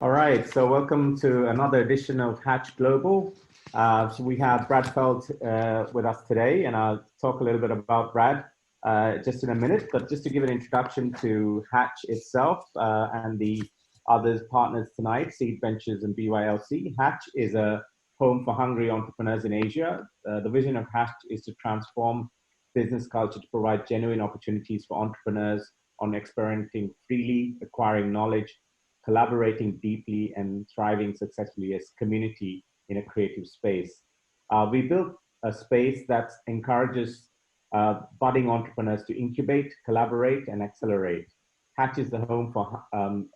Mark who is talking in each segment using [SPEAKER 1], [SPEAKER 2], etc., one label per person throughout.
[SPEAKER 1] All right, so welcome to another edition of Hatch Global. So we have Brad Feld with us today, and I'll talk a little bit about Brad just in a minute. But just to give an introduction to Hatch itself and the other partners tonight, Seed Ventures and BYLC. Hatch is a home for hungry entrepreneurs in Asia. The vision of Hatch is to transform business culture to provide genuine opportunities for entrepreneurs on experimenting freely, acquiring knowledge, collaborating deeply, and thriving successfully as community in a creative space. We built a space that encourages budding entrepreneurs to incubate, collaborate, and accelerate. Hatch is the home for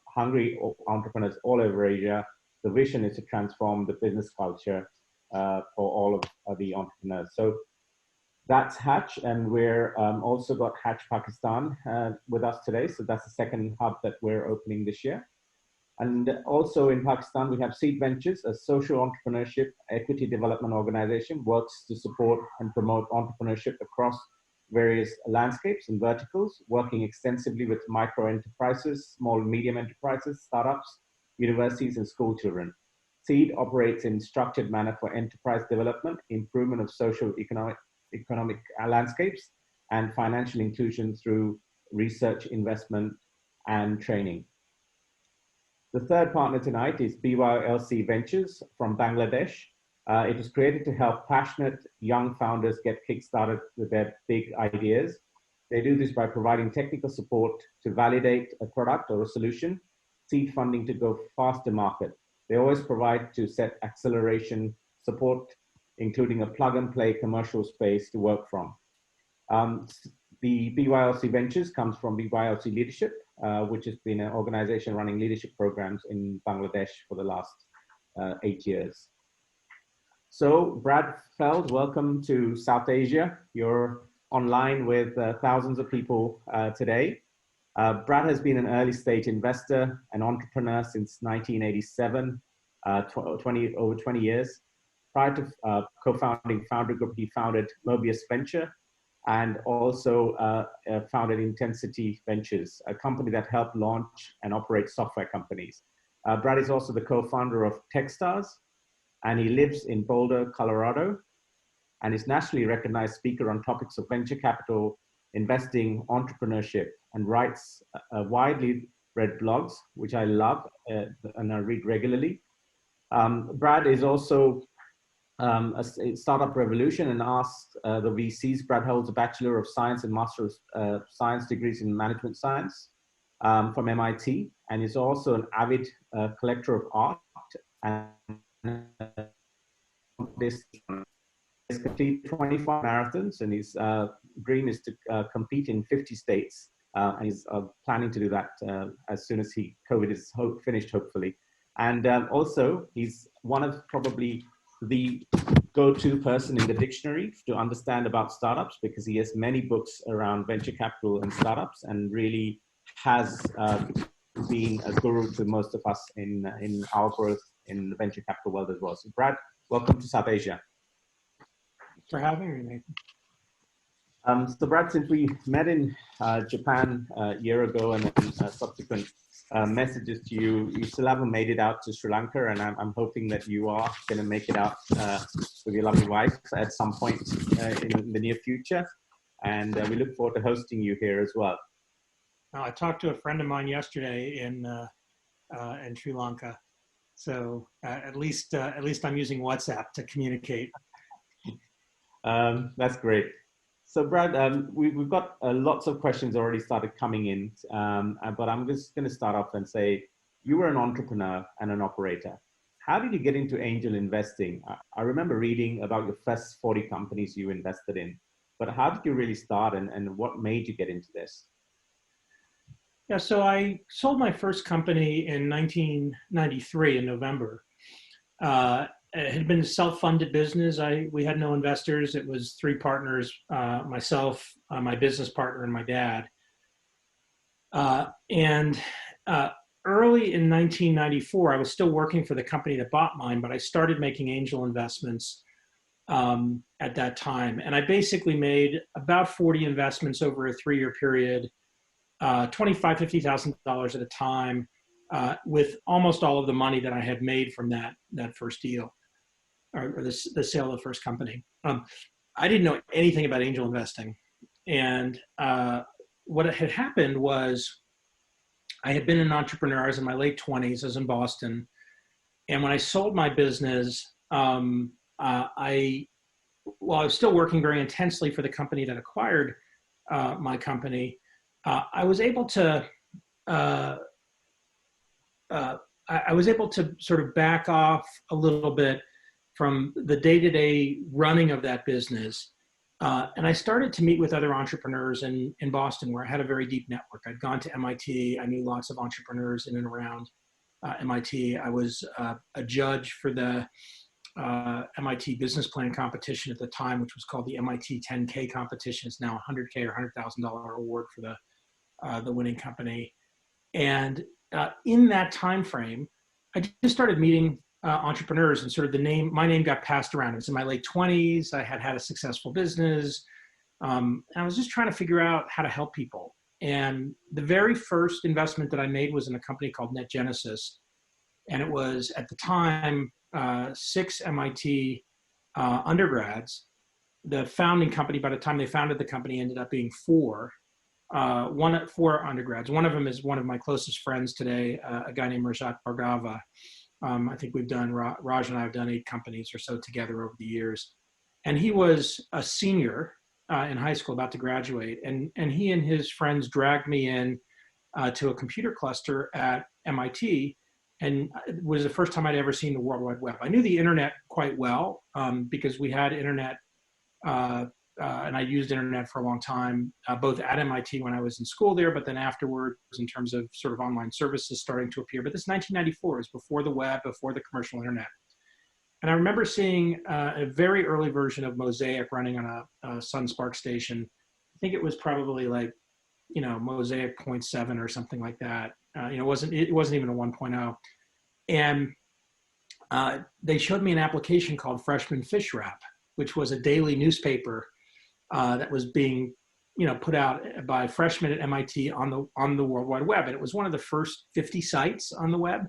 [SPEAKER 1] hungry entrepreneurs all over Asia. The vision is to transform the business culture for all of the entrepreneurs. So that's Hatch, and we're also got Hatch Pakistan with us today. So that's the second hub that we're opening this year. And also in Pakistan, we have Seed Ventures, a social entrepreneurship equity development organization, works to support and promote entrepreneurship across various landscapes and verticals, working extensively with micro enterprises, small and medium enterprises, startups, universities, and school children. Seed operates in structured manner for enterprise development, improvement of social economic landscapes, and financial inclusion through research, investment, and training. The third partner tonight is BYLC Ventures from Bangladesh. It was created to help passionate young founders get kickstarted with their big ideas. They do this by providing technical support to validate a product or a solution, seed funding to go faster market. They always provide to set acceleration support, including a plug and play commercial space to work from. The BYLC Ventures comes from BYLC Leadership, which has been an organization running leadership programs in Bangladesh for the last 8 years. So Brad Feld, welcome to South Asia. You're online with thousands of people today. Brad has been an early stage investor and entrepreneur since 1987, over 20 years. Prior to co-founding Foundry Group, he founded Mobius Venture and also founded Intensity Ventures, a company that helped launch and operate software companies. Brad is also the co-founder of TechStars, and he lives in Boulder, Colorado, and is nationally recognized speaker on topics of venture capital, investing, entrepreneurship, and writes widely read blogs, which I love and I read regularly. Brad is also a startup revolution and asked the VCs. Brad holds a Bachelor of Science and Master of Science degrees in Management Science from MIT, and is also an avid collector of art. And this has completed 25 marathons, and his dream is to compete in 50 states. And he's planning to do that as soon as COVID is finished, hopefully. And also, he's one of probably the go-to person in the dictionary to understand about startups, because he has many books around venture capital and startups, and really has been a guru to most of us in our growth in the venture capital world as well. So Brad, welcome to South Asia.
[SPEAKER 2] Thanks for having me, Nathan.
[SPEAKER 1] So Brad, since we met in Japan a year ago, and then subsequent messages to you, you still haven't made it out to Sri Lanka, and I'm hoping that you are going to make it out with your lovely wife at some point in the near future. And we look forward to hosting you here as well.
[SPEAKER 2] I talked to a friend of mine yesterday in Sri Lanka, so at least I'm using WhatsApp to communicate.
[SPEAKER 1] That's great. So Brad, we've got lots of questions already started coming in, but I'm just going to start off and say, you were an entrepreneur and an operator. How did you get into angel investing? I remember reading about your first 40 companies you invested in, but how did you really start, and what made you get into this?
[SPEAKER 2] Yeah, so I sold my first company in 1993 in November. It had been a self-funded business. We had no investors. It was three partners, myself, my business partner, and my dad. Early in 1994, I was still working for the company that bought mine, but I started making angel investments at that time. And I basically made about 40 investments over a 3-year period, $25,000, $50,000 at a time. with almost all of the money that I had made from that first deal, or the sale of the first company. I didn't know anything about angel investing. And what had happened was I had been an entrepreneur. I was in my late 20s. I was in Boston. And when I sold my business, I was still working very intensely for the company that acquired my company. I was able to sort of back off a little bit from the day-to-day running of that business. And I started to meet with other entrepreneurs in Boston, where I had a very deep network. I'd gone to MIT. I knew lots of entrepreneurs in and around MIT. I was a judge for the MIT business plan competition at the time, which was called the MIT 10K competition. It's now $100K or $100,000 award for the winning company. And in that time frame, I just started meeting entrepreneurs, and sort of my name got passed around. It was in my late 20s. I had a successful business. And I was just trying to figure out how to help people. And the very first investment that I made was in a company called NetGenesis. And it was, at the time, 6 MIT undergrads. The founding company, by the time they founded the company, ended up being 4. 4 undergrads. One of them is one of my closest friends today, a guy named Rajat Bhargava. I think Raj and I have done 8 companies or so together over the years. And he was a senior in high school, about to graduate. And he and his friends dragged me in to a computer cluster at MIT. And it was the first time I'd ever seen the World Wide Web. I knew the internet quite well because we had internet, and I used internet for a long time, both at MIT when I was in school there, but then afterwards in terms of sort of online services starting to appear. But this 1994 is before the web, before the commercial internet. And I remember seeing a very early version of Mosaic running on a Sun Spark station. I think it was probably like, Mosaic 0.7 or something like that. It wasn't even a 1.0. And they showed me an application called Freshman Fish Wrap, which was a daily newspaper that was being, put out by freshmen at MIT on the World Wide Web. And it was one of the first 50 sites on the web.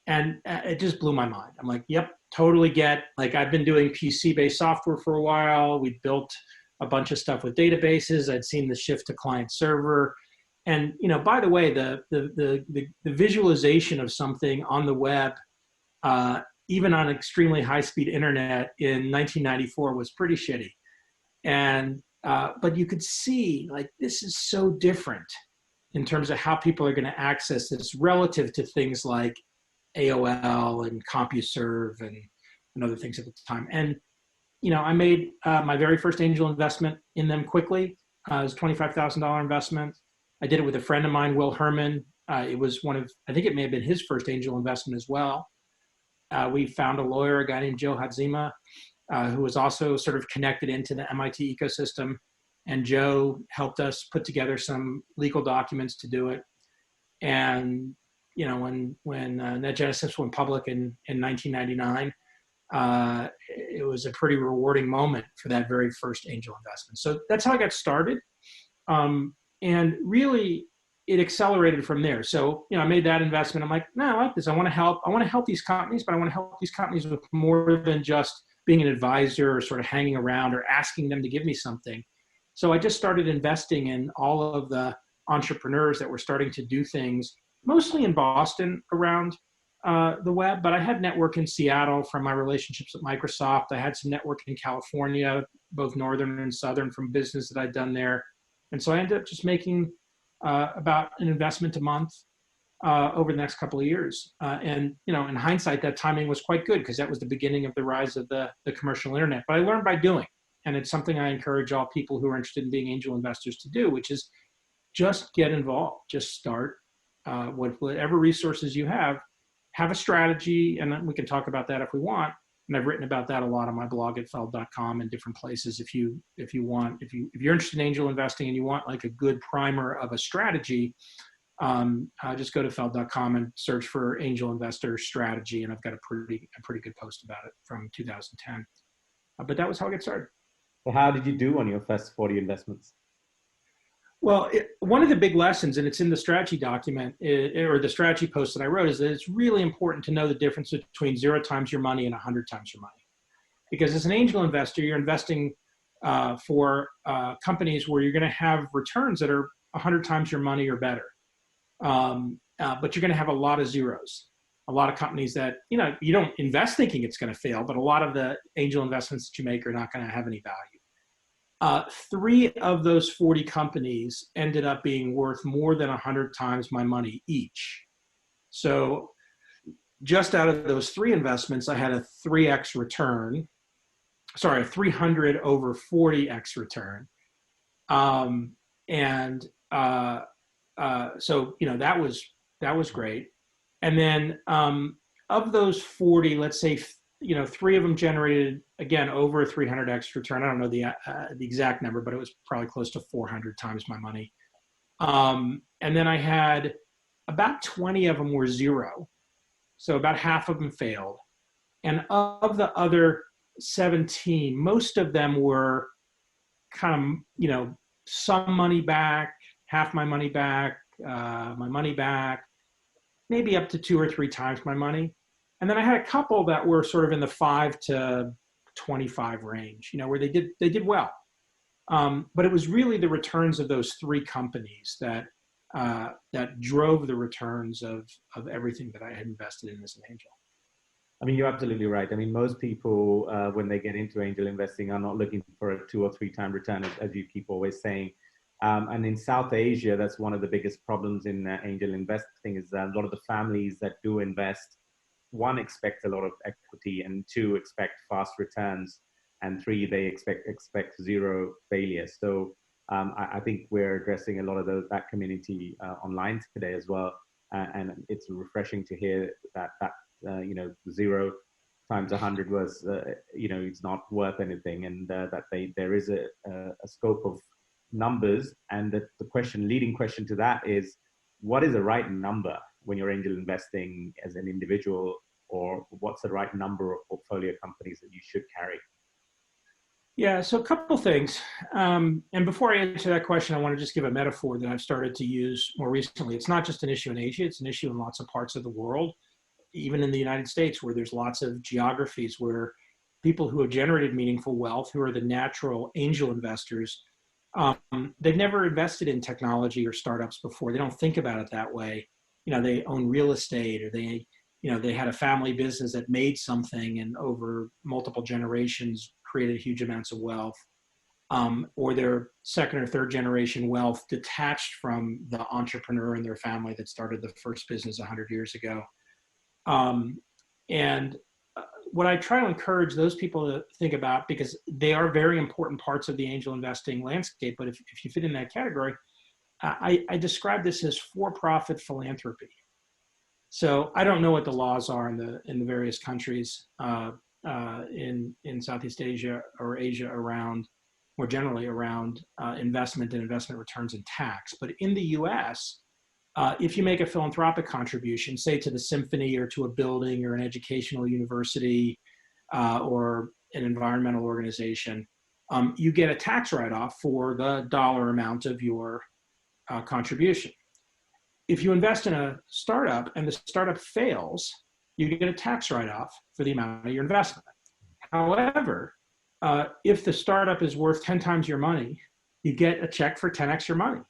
[SPEAKER 2] And it just blew my mind. I'm like, yep, totally get. Like, I've been doing PC-based software for a while. We built a bunch of stuff with databases. I'd seen the shift to client server. And, by the way, the visualization of something on the web, even on extremely high-speed internet in 1994 was pretty shitty. And, but you could see, like, this is so different in terms of how people are going to access this relative to things like AOL and CompuServe and other things at the time. And, I made my very first angel investment in them quickly. It was a $25,000 investment. I did it with a friend of mine, Will Herman. It was I think it may have been his first angel investment as well. We found a lawyer, a guy named Joe Hadzima, who was also sort of connected into the MIT ecosystem. And Joe helped us put together some legal documents to do it. And, when NetGenesis went public in 1999, it was a pretty rewarding moment for that very first angel investment. So that's how I got started. And really, it accelerated from there. So, I made that investment. I'm like, no, I like this. I want to help these companies, but I want to help these companies with more than just being an advisor or sort of hanging around or asking them to give me something. So I just started investing in all of the entrepreneurs that were starting to do things, mostly in Boston around the web, but I had network in Seattle from my relationships with Microsoft. I had some network in California, both Northern and Southern, from business that I'd done there. And so I ended up just making about an investment a month over the next couple of years. And, in hindsight, that timing was quite good because that was the beginning of the rise of the commercial internet. But I learned by doing. And it's something I encourage all people who are interested in being angel investors to do, which is just get involved. Just start with whatever resources you have a strategy. And we can talk about that if we want. And I've written about that a lot on my blog at feld.com and different places. If you're interested in angel investing and you want like a good primer of a strategy, just go to feld.com and search for angel investor strategy. And I've got a pretty good post about it from 2010. But that was how I got started.
[SPEAKER 1] So how did you do on your first 40 investments?
[SPEAKER 2] Well, one of the big lessons, and it's in the strategy document or the strategy post that I wrote, is that it's really important to know the difference between 0 times your money and 100 times your money. Because as an angel investor, you're investing for companies where you're going to have returns that are 100 times your money or better. But you're going to have a lot of zeros. A lot of companies that, you don't invest thinking it's going to fail, but a lot of the angel investments that you make are not going to have any value. 3 of those 40 companies ended up being worth more than 100 times my money each. So just out of those 3 investments, I had a 3x return. Sorry, a 300 over 40x return. So, that was great. And then of those 40, let's say, 3 of them generated, again, over a 300x return. I don't know the exact number, but it was probably close to 400 times my money. And then I had about 20 of them were 0. So about half of them failed. And of the other 17, most of them were kind of, some money back, half my money back, maybe up to 2 or 3 times my money. And then I had a couple that were sort of in the 5 to 25 range, where they did well. But it was really the returns of those 3 companies that drove the returns of everything that I had invested in as an angel.
[SPEAKER 1] I mean, you're absolutely right. I mean, most people, when they get into angel investing, are not looking for a 2 or 3 time return, as you keep always saying. And in South Asia, that's one of the biggest problems in angel investing is that a lot of the families that do invest, 1, expect a lot of equity, and 2, expect fast returns, and 3, they expect 0 failure. So I think we're addressing a lot of that community online today as well. And it's refreshing to hear that 0 times 100 was, it's not worth anything, and that there is a scope of numbers. And the leading question to that is, what is the right number when you're angel investing as an individual, or what's the right number of portfolio companies that you should carry?
[SPEAKER 2] Yeah, so a couple things. And before I answer that question, I want to just give a metaphor that I've started to use more recently. It's not just an issue in Asia, it's an issue in lots of parts of the world, even in the United States, where there's lots of geographies where people who have generated meaningful wealth, who are the natural angel investors, they've never invested in technology or startups before. They don't think about it that way. They own real estate, or they had a family business that made something and over multiple generations created huge amounts of wealth, or their 2nd or 3rd generation wealth detached from the entrepreneur in their family that started the first business 100 years ago. What I try to encourage those people to think about, because they are very important parts of the angel investing landscape, but if you fit in that category, I describe this as for-profit philanthropy. So I don't know what the laws are in the various countries in Southeast Asia or Asia more generally around investment and investment returns and tax. But in the US, if you make a philanthropic contribution, say to the symphony or to a building or an educational university or an environmental organization, you get a tax write-off for the dollar amount of your contribution. If you invest in a startup and the startup fails, you get a tax write-off for the amount of your investment. However, if the startup is worth 10 times your money, you get a check for 10x your money.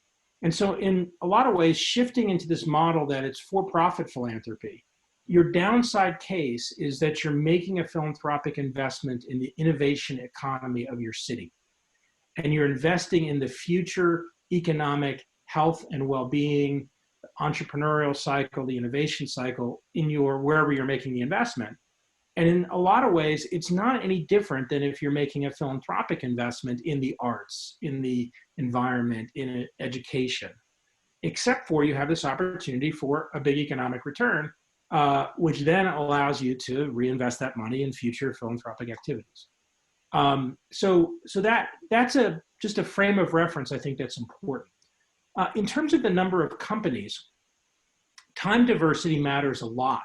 [SPEAKER 2] And so in a lot of ways, shifting into this model that it's for-profit philanthropy, your downside case is that you're making a philanthropic investment in the innovation economy of your city. And you're investing in the future economic health and well-being, the entrepreneurial cycle, the innovation cycle in wherever you're making the investment. And in a lot of ways, it's not any different than if you're making a philanthropic investment in the arts, in the environment, in education, except for you have this opportunity for a big economic return, which then allows you to reinvest that money in future philanthropic activities. So that's just a frame of reference I think that's important. In terms of the number of companies, time diversity matters a lot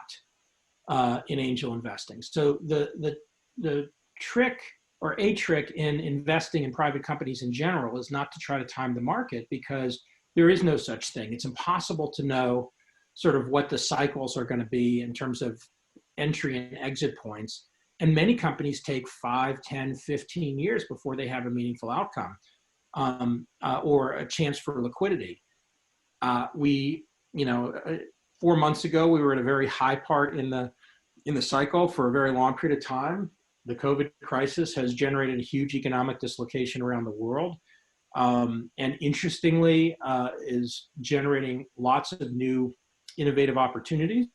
[SPEAKER 2] in angel investing. So the trick or a trick in investing in private companies in general is not to try to time the market, because there is no such thing. It's impossible to know sort of what the cycles are going to be in terms of entry and exit points. And many companies take 5, 10, 15 years before they have a meaningful outcome or a chance for liquidity. 4 months ago, we were at a very high part in the cycle for a very long period of time. The COVID crisis has generated a huge economic dislocation around the world. And interestingly, is generating lots of new innovative opportunities,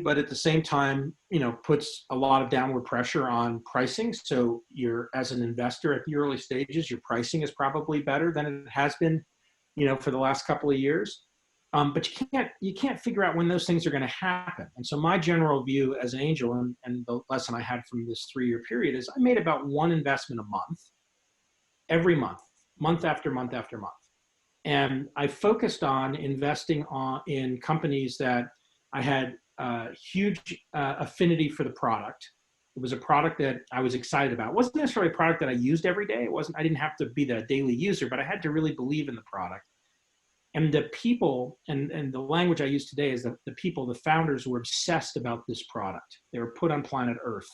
[SPEAKER 2] but at the same time, puts a lot of downward pressure on pricing. So as an investor at the early stages, your pricing is probably better than it has been, for the last couple of years. But you can't figure out when those things are going to happen. And so my general view as an angel, and the lesson I had from this 3-year period, is I made about one investment a month, every month, month after month after month. And I focused on investing in companies that I had huge affinity for the product. It was a product that I was excited about. It wasn't necessarily a product that I used every day. I didn't have to be the daily user, but I had to really believe in the product. And the people, and the language I use today is that the founders were obsessed about this product. They were put on planet Earth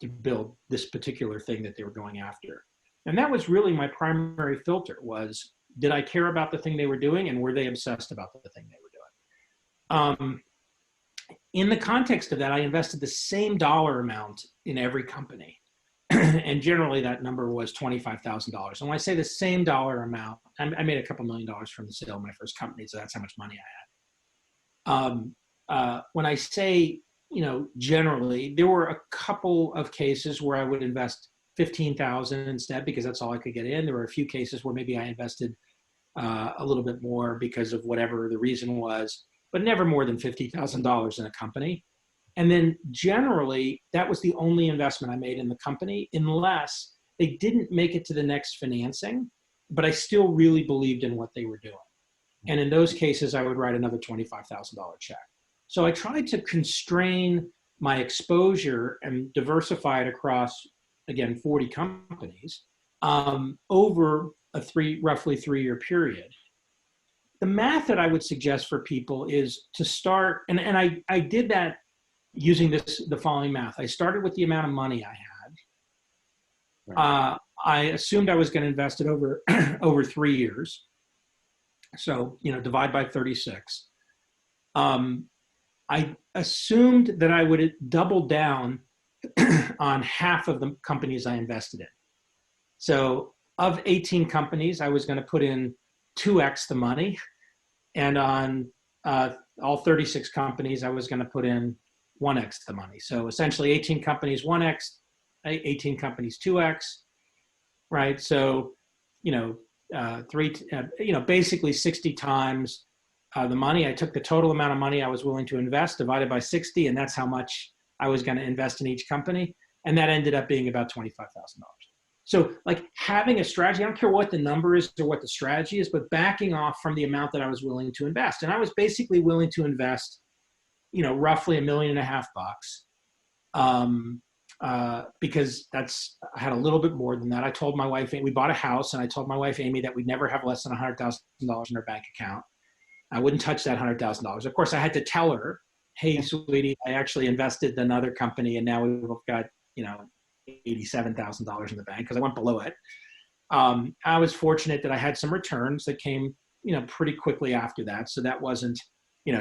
[SPEAKER 2] to build this particular thing that they were going after. And that was really my primary filter, was, did I care about the thing they were doing, and were they obsessed about the thing they were doing? In the context of that, I invested the same dollar amount in every company. And generally that number was $25,000. And when I say the same dollar amount, I made a couple $1 million from the sale of my first company. So that's how much money I had. When I say, generally, there were a couple of cases where I would invest $15,000 instead, because that's all I could get in. There were a few cases where maybe I invested a little bit more because of whatever the reason was, but never more than $50,000 in a company. And then generally, that was the only investment I made in the company, unless they didn't make it to the next financing, but I still really believed in what they were doing. And in those cases, I would write another $25,000 check. So I tried to constrain my exposure and diversify it across, again, 40 companies over a roughly 3-year period. The math that I would suggest for people is to start, and I did that using the following math. I started with the amount of money I had. Right. I assumed I was going to invest it over 3 years. So, divide by 36. I assumed that I would double down on half of the companies I invested in. So of 18 companies, I was going to put in 2x the money. And on all 36 companies, I was going to put in 1x the money. So essentially 18 companies, 1x, 18 companies, 2x, right? So, basically 60 times the money. I took the total amount of money I was willing to invest, divided by 60, and that's how much I was going to invest in each company. And that ended up being about $25,000. So like having a strategy, I don't care what the number is or what the strategy is, but backing off from the amount that I was willing to invest. And I was basically willing to invest, roughly $1.5 million because I had a little bit more than that. I told my wife, we bought a house, and I told my wife, Amy, that we'd never have less than $100,000 in our bank account. I wouldn't touch that $100,000. Of course, I had to tell her, hey, sweetie, I actually invested in another company, and now we've got, $87,000 in the bank, because I went below it. I was fortunate that I had some returns that came, pretty quickly after that. So that wasn't,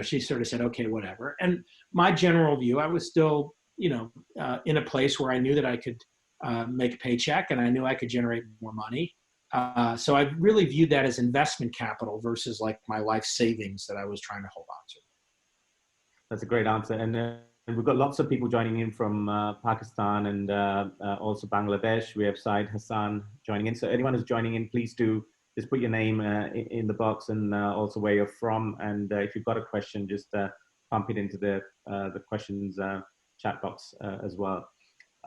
[SPEAKER 2] she sort of said, okay, whatever. And my general view, I was still, in a place where I knew that I could make a paycheck, and I knew I could generate more money. So I really viewed that as investment capital versus like my life savings that I was trying to hold on to.
[SPEAKER 1] That's a great answer. And we've got lots of people joining in from Pakistan and also Bangladesh. We have Said Hassan joining in. So anyone who's joining in, please do just put your name in the box, and also where you're from. And if you've got a question, just pump it into the questions chat box as well.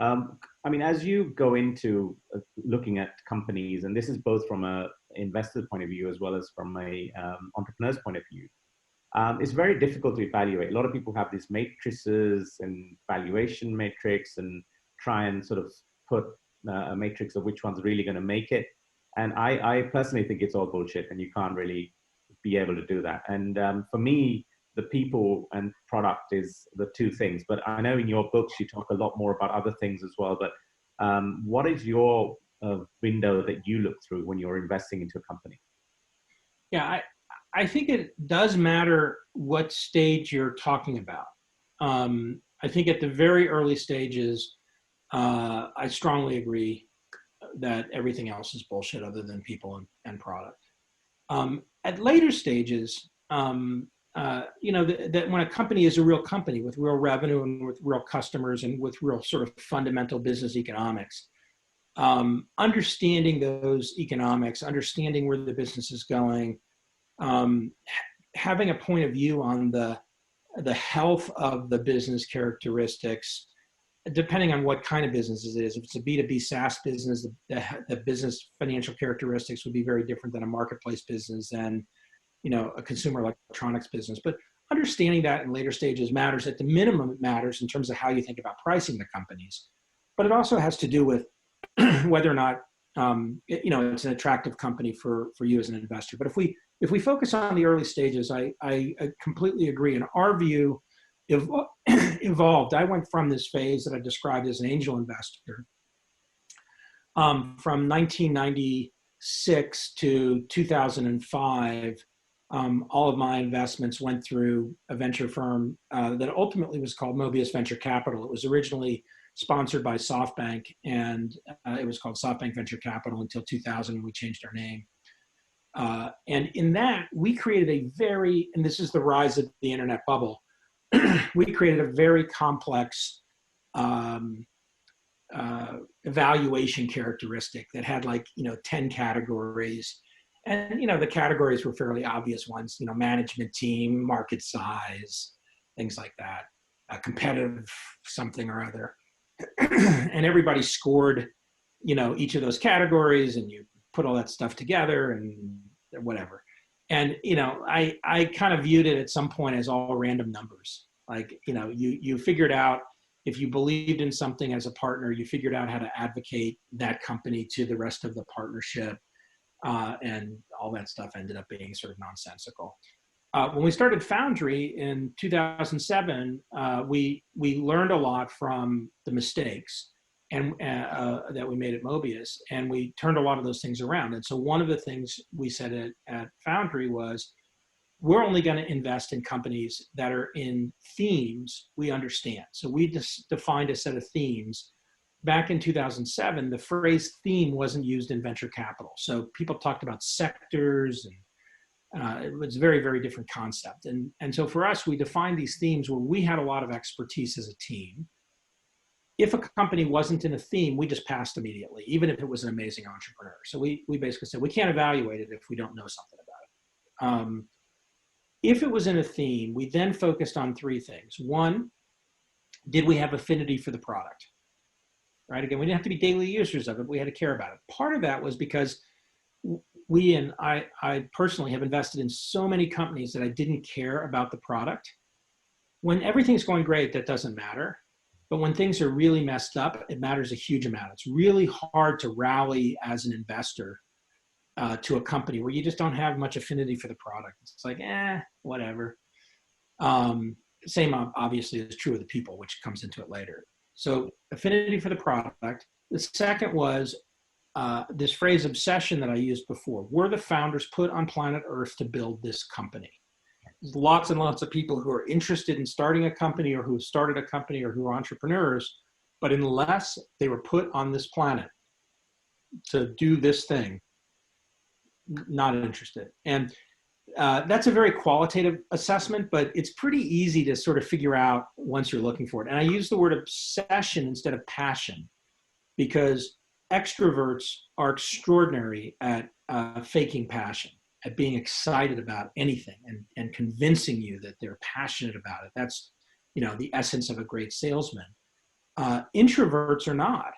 [SPEAKER 1] As you go into looking at companies, and this is both from an investor's point of view as well as from a entrepreneur's point of view, it's very difficult to evaluate. A lot of people have these matrices and valuation matrix and try and sort of put a matrix of which one's really going to make it. And I personally think it's all bullshit, and you can't really be able to do that. And for me, the people and product is the two things. But I know in your books you talk a lot more about other things as well. But what is your window that you look through when you're investing into a company?
[SPEAKER 2] Yeah, I think it does matter what stage you're talking about. I think at the very early stages, I strongly agree that everything else is bullshit other than people and product. At later stages, that when a company is a real company with real revenue and with real customers and with real sort of fundamental business economics, understanding those economics, understanding where the business is going, having a point of view on the health of the business characteristics, depending on what kind of business it is. If it's a B2B SaaS business, the business financial characteristics would be very different than a marketplace business and, a consumer electronics business. But understanding that in later stages matters. At the minimum, it matters in terms of how you think about pricing the companies. But it also has to do with whether or not, it's an attractive company for you as an investor. But if we focus on the early stages, I completely agree. And our view evolved. I went from this phase that I described as an angel investor from 1996 to 2005. All of my investments went through a venture firm that ultimately was called Mobius Venture Capital. It was originally sponsored by SoftBank, and it was called SoftBank Venture Capital until 2000, when we changed our name. And in that, we created and this is the rise of the internet bubble, we created a very complex evaluation characteristic that had 10 categories. And, the categories were fairly obvious ones, management team, market size, things like that, competitive something or other. And everybody scored, each of those categories, and you put all that stuff together and whatever. And, I kind of viewed it at some point as all random numbers. You figured out, if you believed in something as a partner, you figured out how to advocate that company to the rest of the partnership. And all that stuff ended up being sort of nonsensical. When we started Foundry in 2007, we learned a lot from the mistakes and that we made at Mobius, and we turned a lot of those things around. And so one of the things we said at Foundry was, we're only going to invest in companies that are in themes we understand. So we just defined a set of themes. Back in 2007, the phrase theme wasn't used in venture capital. So people talked about sectors, and it was a very, very different concept. And so for us, we defined these themes where we had a lot of expertise as a team. If a company wasn't in a theme, we just passed immediately, even if it was an amazing entrepreneur. So we basically said, we can't evaluate it if we don't know something about it. If it was in a theme, we then focused on three things. One, did we have affinity for the product? Right? Again, we didn't have to be daily users of it, but we had to care about it. Part of that was because I personally have invested in so many companies that I didn't care about the product. When everything's going great, that doesn't matter. But when things are really messed up, it matters a huge amount. It's really hard to rally as an investor to a company where you just don't have much affinity for the product. It's like, whatever. Same obviously is true of the people, which comes into it later. So affinity for the product. The second was this phrase obsession that I used before. Were the founders put on planet Earth to build this company? There's lots and lots of people who are interested in starting a company, or who have started a company, or who are entrepreneurs, but unless they were put on this planet to do this thing, not interested. And that's a very qualitative assessment, but it's pretty easy to sort of figure out once you're looking for it. And I use the word obsession instead of passion, because extroverts are extraordinary at faking passion, at being excited about anything and convincing you that they're passionate about it. That's, the essence of a great salesman. Introverts are not.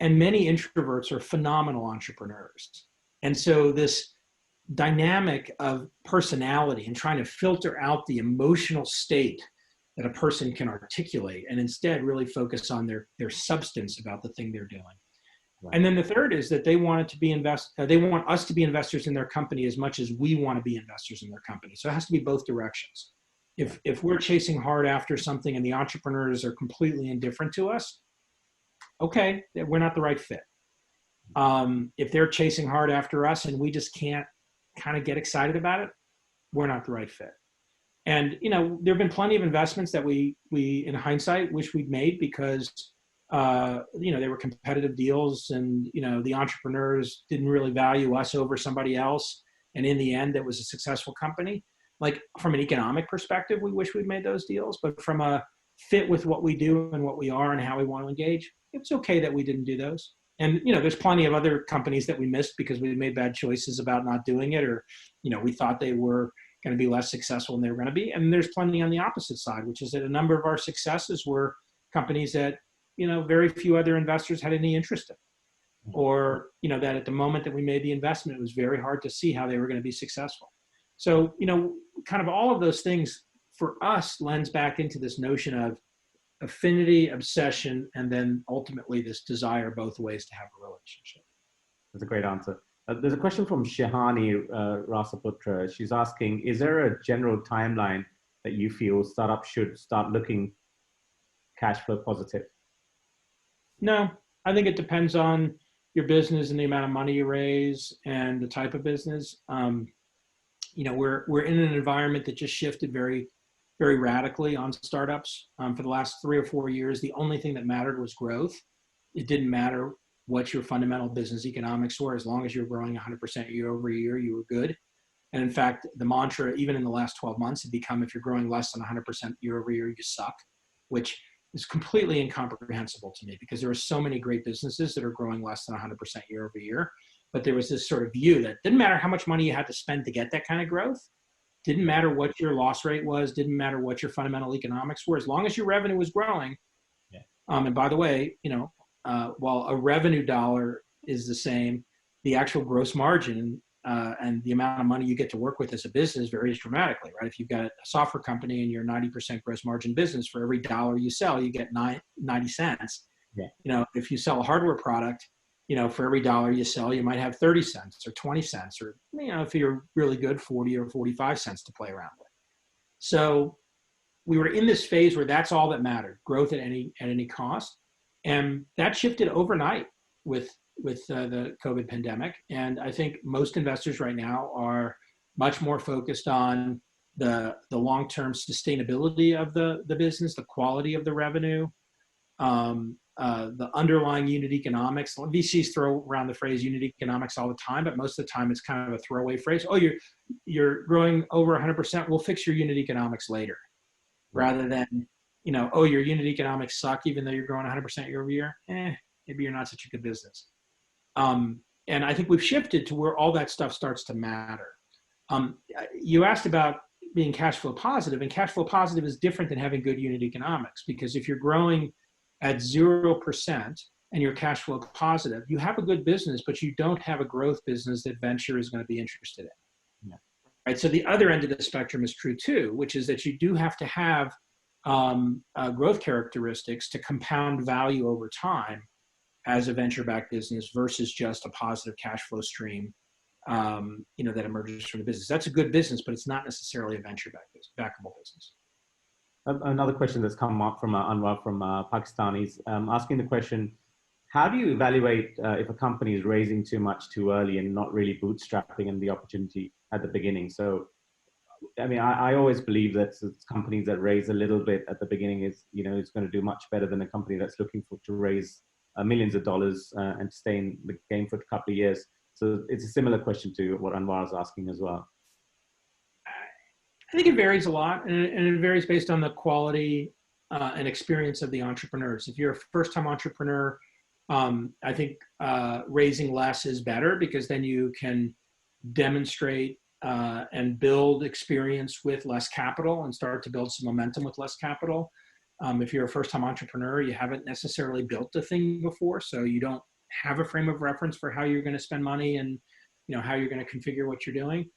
[SPEAKER 2] And many introverts are phenomenal entrepreneurs. And so this dynamic of personality and trying to filter out the emotional state that a person can articulate, and instead really focus on their substance about the thing they're doing. And then the third is that they want they want us to be investors in their company as much as we want to be investors in their company. So it has to be both directions. If we're chasing hard after something and the entrepreneurs are completely indifferent to us, okay, we're not the right fit. If they're chasing hard after us and we just can't kind of get excited about it, we're not the right fit. And, you know, there have been plenty of investments that we in hindsight wish we'd made because, you know, they were competitive deals and, you know, the entrepreneurs didn't really value us over somebody else. And in the end, it was a successful company. Like from an economic perspective, we wish we'd made those deals, but from a fit with what we do and what we are and how we want to engage, it's okay that we didn't do those. And, you know, there's plenty of other companies that we missed because we made bad choices about not doing it, or, you know, we thought they were going to be less successful than they were going to be. And there's plenty on the opposite side, which is that a number of our successes were companies that, you know, very few other investors had any interest in, or, you know, that at the moment that we made the investment, it was very hard to see how they were going to be successful. So, you know, kind of all of those things for us lends back into this notion of affinity, obsession, and then ultimately this desire both ways to have a relationship.
[SPEAKER 1] That's a great answer. There's a question from Shihani Rasaputra. She's asking, is there a general timeline that you feel startups should start looking cash flow positive?
[SPEAKER 2] No, I think it depends on your business and the amount of money you raise and the type of business. You know, we're in an environment that just shifted very, very radically on startups. For the last 3 or 4 years, the only thing that mattered was growth. It didn't matter what your fundamental business economics were. As long as you were growing 100% year over year, you were good. And in fact, the mantra, even in the last 12 months, had become, if you're growing less than 100% year over year, you suck, which is completely incomprehensible to me because there are so many great businesses that are growing less than 100% year over year. But there was this sort of view that didn't matter how much money you had to spend to get that kind of growth. Didn't matter what your loss rate was, didn't matter what your fundamental economics were, as long as your revenue was growing. Yeah. And by the way, you know, while a revenue dollar is the same, the actual gross margin and the amount of money you get to work with as a business varies dramatically, right? If you've got a software company and you're a 90% gross margin business, for every dollar you sell, you get 90 cents. Yeah. You know, if you sell a hardware product, you know, for every dollar you sell, you might have 30 cents or 20 cents, or, you know, if you're really good, 40 or 45 cents to play around with. So we were in this phase where that's all that mattered, growth at any cost. And that shifted overnight with the COVID pandemic. And I think most investors right now are much more focused on the long-term sustainability of the business, the quality of the revenue, the underlying unit economics. VCs throw around the phrase unit economics all the time, but most of the time it's kind of a throwaway phrase. Oh, you're growing over 100%. We'll fix your unit economics later, rather than, you know, oh, your unit economics suck even though you're growing 100% year over year. Maybe you're not such a good business. And I think we've shifted to where all that stuff starts to matter. You asked about being cash flow positive, and cash flow positive is different than having good unit economics, because if you're growing at 0% and you're cash flow positive, you have a good business, but you don't have a growth business that venture is going to be interested in. Yeah. Right. So the other end of the spectrum is true too, which is that you do have to have growth characteristics to compound value over time as a venture-backed business versus just a positive cash flow stream, you know, that emerges from the business. That's a good business, but it's not necessarily a venture-backable business.
[SPEAKER 1] Another question that's come up from Anwar from Pakistan is asking the question, how do you evaluate if a company is raising too much too early and not really bootstrapping in the opportunity at the beginning? So, I mean, I always believe that companies that raise a little bit at the beginning is, you know, it's going to do much better than a company that's looking to raise millions of dollars and stay in the game for a couple of years. So it's a similar question to what Anwar is asking as well.
[SPEAKER 2] I think it varies a lot, and it varies based on the quality and experience of the entrepreneurs. If you're a first-time entrepreneur, I think raising less is better, because then you can demonstrate and build experience with less capital and start to build some momentum with less capital. If you're a first-time entrepreneur, you haven't necessarily built a thing before, so you don't have a frame of reference for how you're going to spend money and, you know, how you're going to configure what you're doing.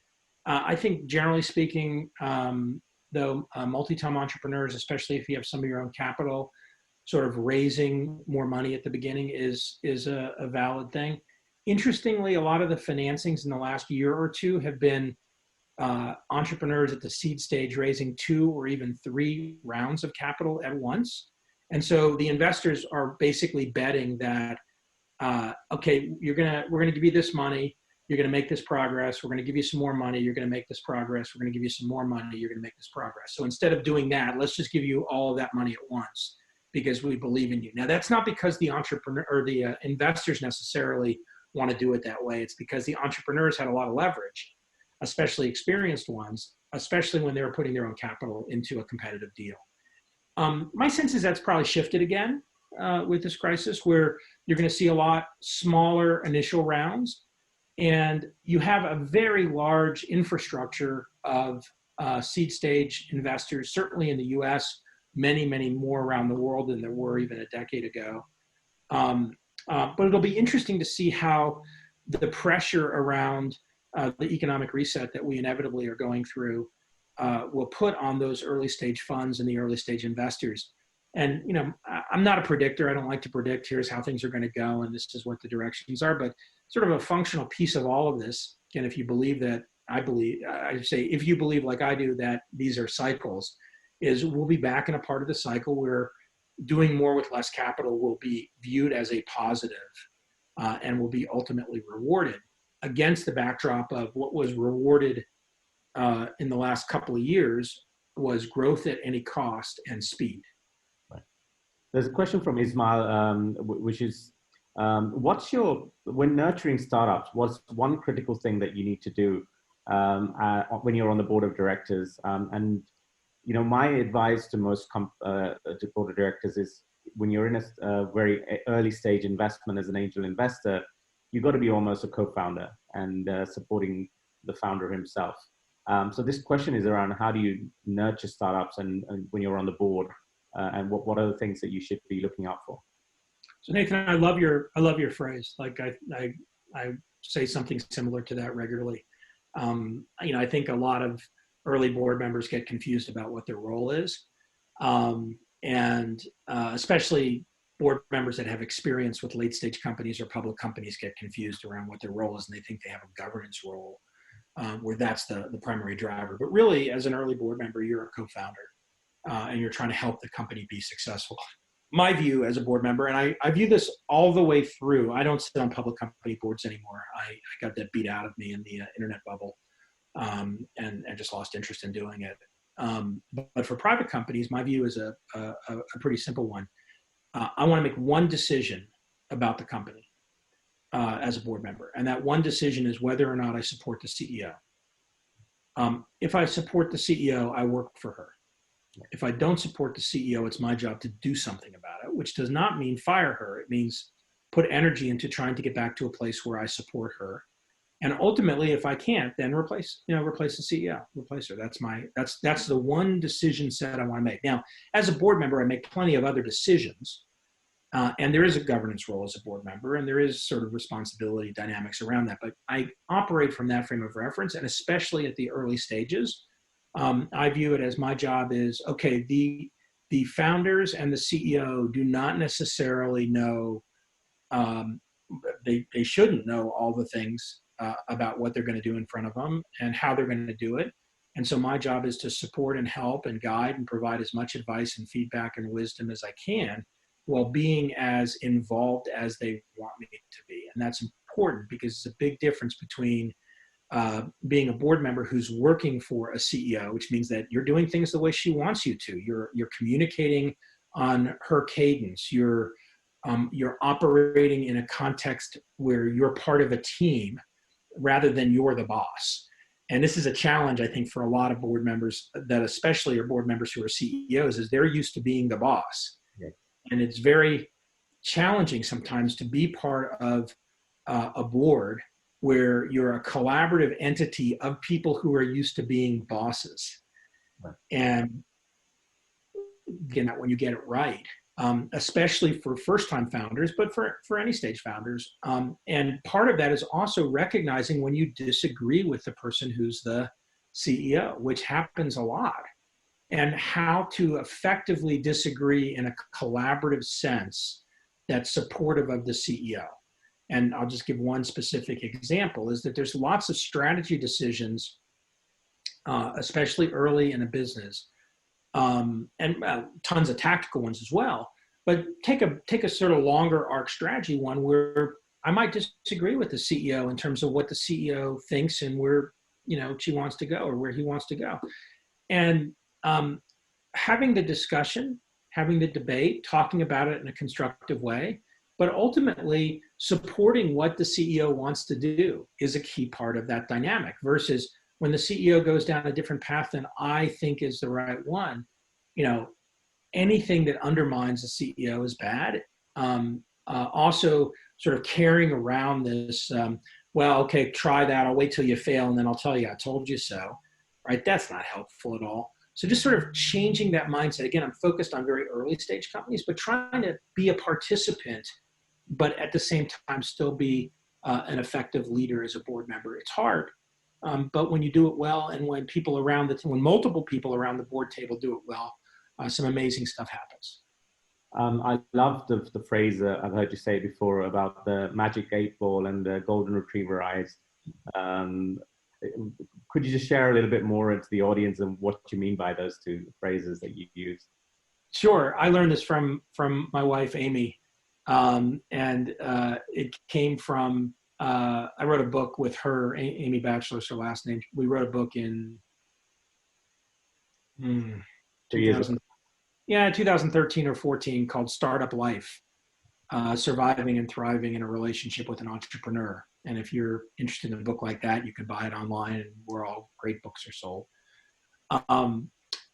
[SPEAKER 2] I think generally speaking, though, multi-time entrepreneurs, especially if you have some of your own capital, sort of raising more money at the beginning is a valid thing. Interestingly, a lot of the financings in the last year or two have been entrepreneurs at the seed stage raising 2 or even 3 rounds of capital at once. And so the investors are basically betting that, okay, we're gonna give you this money, you're gonna make this progress, we're gonna give you some more money, you're gonna make this progress, we're gonna give you some more money, you're gonna make this progress. So instead of doing that, let's just give you all of that money at once because we believe in you. Now that's not because the entrepreneur or the investors necessarily want to do it that way. It's because the entrepreneurs had a lot of leverage, especially experienced ones, especially when they were putting their own capital into a competitive deal. My sense is that's probably shifted again with this crisis, where you're going to see a lot smaller initial rounds, and you have a very large infrastructure of seed stage investors, certainly in the US, many, many more around the world than there were even a decade ago. But it'll be interesting to see how the pressure around the economic reset that we inevitably are going through will put on those early stage funds and the early stage investors. And, you know, I'm not a predictor. I don't like to predict here's how things are going to go and this is what the directions are, but sort of a functional piece of all of this. And if you believe that, if you believe like I do that these are cycles, is we'll be back in a part of the cycle where doing more with less capital will be viewed as a positive and will be ultimately rewarded against the backdrop of what was rewarded in the last couple of years was growth at any cost and speed.
[SPEAKER 1] Right. There's a question from Ismail, which is, when nurturing startups, what's one critical thing that you need to do when you're on the board of directors? And you know, my advice to most to board of directors is when you're in a very early stage investment as an angel investor, you've got to be almost a co-founder and supporting the founder himself. So this question is around how do you nurture startups and when you're on the board, and what are the things that you should be looking out for?
[SPEAKER 2] So Nathan, I love your phrase. Like I say something similar to that regularly. You know, I think a lot of early board members get confused about what their role is. And especially board members that have experience with late stage companies or public companies get confused around what their role is, and they think they have a governance role where that's the primary driver. But really, as an early board member, you're a co-founder and you're trying to help the company be successful. My view as a board member, and I view this all the way through, I don't sit on public company boards anymore. I got that beat out of me in the internet bubble. And just lost interest in doing it. But for private companies, my view is a pretty simple one. I want to make one decision about the company as a board member. And that one decision is whether or not I support the CEO. If I support the CEO, I work for her. If I don't support the CEO, it's my job to do something about it, which does not mean fire her. It means put energy into trying to get back to a place where I support her. And ultimately, if I can't, then replace the CEO, replace her. That's the one decision set I want to make. Now, as a board member, I make plenty of other decisions, and there is a governance role as a board member, and there is sort of responsibility dynamics around that. But I operate from that frame of reference, and especially at the early stages, I view it as my job is, okay, the founders and the CEO do not necessarily know, they shouldn't know all the things about what they're going to do in front of them and how they're going to do it. And so my job is to support and help and guide and provide as much advice and feedback and wisdom as I can while being as involved as they want me to be. And that's important because it's a big difference between being a board member who's working for a CEO, which means that you're doing things the way she wants you to. You're communicating on her cadence. You're operating in a context where you're part of a team rather than you're the boss. And this is a challenge, I think, for a lot of board members that especially are board members who are CEOs, is they're used to being the boss. Yeah. And it's very challenging sometimes to be part of a board where you're a collaborative entity of people who are used to being bosses. Right. And again, when you get it right, especially for first-time founders, but for any stage founders. And part of that is also recognizing when you disagree with the person who's the CEO, which happens a lot. and how to effectively disagree in a collaborative sense that's supportive of the CEO. And I'll just give one specific example, is that there's lots of strategy decisions, especially early in a business, and tons of tactical ones as well. But take a sort of longer arc strategy one where I might disagree with the CEO in terms of what the CEO thinks and where she wants to go or where he wants to go. And having the discussion, having the debate, talking about it in a constructive way, but ultimately supporting what the CEO wants to do is a key part of that dynamic, versus when the CEO goes down a different path than I think is the right one. Anything that undermines the CEO is bad. Also sort of carrying around this, well, okay, try that. I'll wait till you fail and then I'll tell you I told you so, right? That's not helpful at all. So just sort of changing that mindset. Again, I'm focused on very early stage companies, but trying to be a participant, but at the same time still be an effective leader as a board member. It's hard, but when you do it well, and when when multiple people around the board table do it well, some amazing stuff happens.
[SPEAKER 1] I love the phrase I've heard you say before about the magic 8-ball and the golden retriever eyes. Could you just share a little bit more into the audience and what you mean by those two phrases that you use?
[SPEAKER 2] Sure. I learned this from my wife, Amy. And it came from, I wrote a book with her, Amy Batchelor's her last name. We wrote a book in 2013 or 14 called Startup Life, Surviving and Thriving in a Relationship with an Entrepreneur. And if you're interested in a book like that, you can buy it online, and where all great books are sold.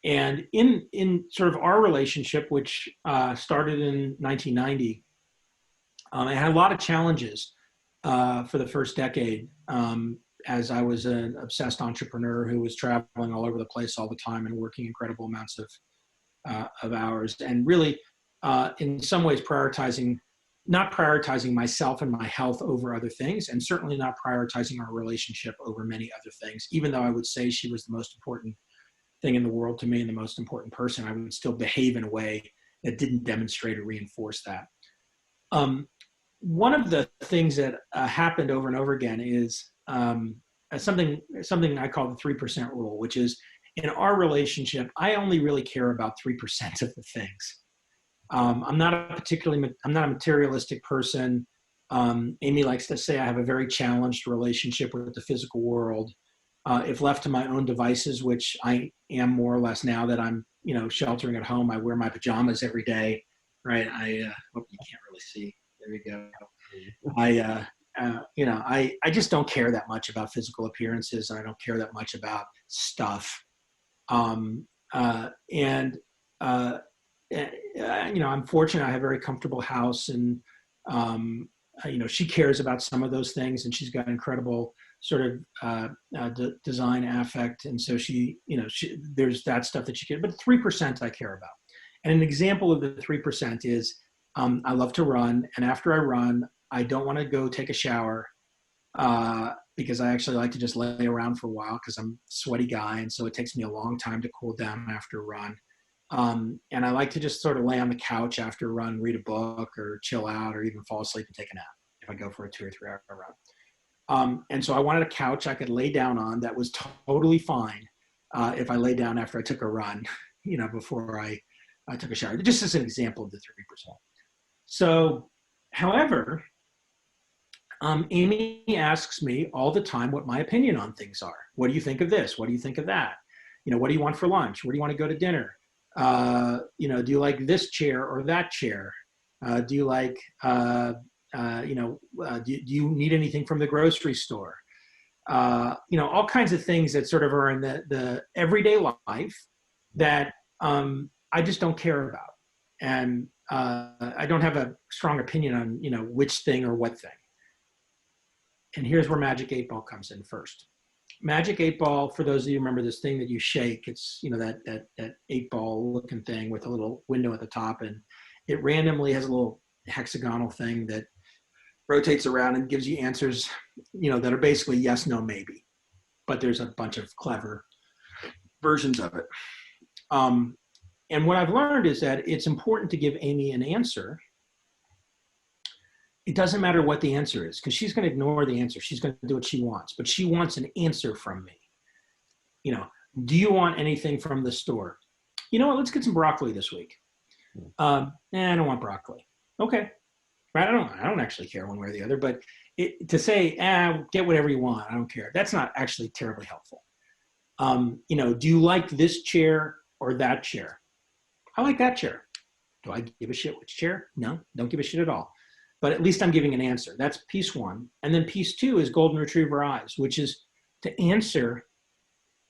[SPEAKER 2] And in sort of our relationship, which started in 1990, I had a lot of challenges for the first decade, as I was an obsessed entrepreneur who was traveling all over the place all the time and working incredible amounts of hours, and really in some ways not prioritizing myself and my health over other things, and certainly not prioritizing our relationship over many other things. Even though I would say she was the most important thing in the world to me and the most important person, I would still behave in a way that didn't demonstrate or reinforce that. One of the things that happened over and over again is something I call the 3% rule, which is, in our relationship, I only really care about 3% of the things. I'm not a materialistic person. Amy likes to say I have a very challenged relationship with the physical world. If left to my own devices, which I am more or less now that I'm, sheltering at home, I wear my pajamas every day, right? I hope you can't really see. There we go. I just don't care that much about physical appearances, and I don't care that much about stuff. I'm fortunate. I have a very comfortable house, and she cares about some of those things, and she's got incredible sort of design affect, and so there's that stuff that she cares. But 3% I care about, and an example of the 3% is I love to run, and after I run, I don't want to go take a shower because I actually like to just lay around for a while because I'm a sweaty guy, and so it takes me a long time to cool down after a run. And I like to just sort of lay on the couch after a run, read a book or chill out, or even fall asleep and take a nap if I go for a 2 or 3 hour run. And so I wanted a couch I could lay down on that was totally fine if I lay down after I took a run, before I took a shower. Just as an example of the 3%. So, however, Amy asks me all the time what my opinion on things are. What do you think of this? What do you think of that? What do you want for lunch? Where do you want to go to dinner? Do you like this chair or that chair? Do you like, do you need anything from the grocery store? All kinds of things that sort of are in the everyday life that I just don't care about. And I don't have a strong opinion on, which thing or what thing. And here's where Magic 8-Ball comes in first. Magic 8-Ball, for those of you who remember this thing that you shake, it's, that 8-ball looking thing with a little window at the top, and it randomly has a little hexagonal thing that rotates around and gives you answers, that are basically yes, no, maybe. But there's a bunch of clever versions of it. And what I've learned is that it's important to give Amy an answer. It doesn't matter what the answer is, because she's going to ignore the answer. She's going to do what she wants, but she wants an answer from me. You know, do you want anything from the store? You know what? Let's get some broccoli this week. I don't want broccoli. Okay. Right? I don't actually care one way or the other, but to say, get whatever you want, I don't care. That's not actually terribly helpful. You know, do you like this chair or that chair? I like that chair. Do I give a shit which chair? No, don't give a shit at all. But at least I'm giving an answer. That's piece one. And then piece two is golden retriever eyes, which is to answer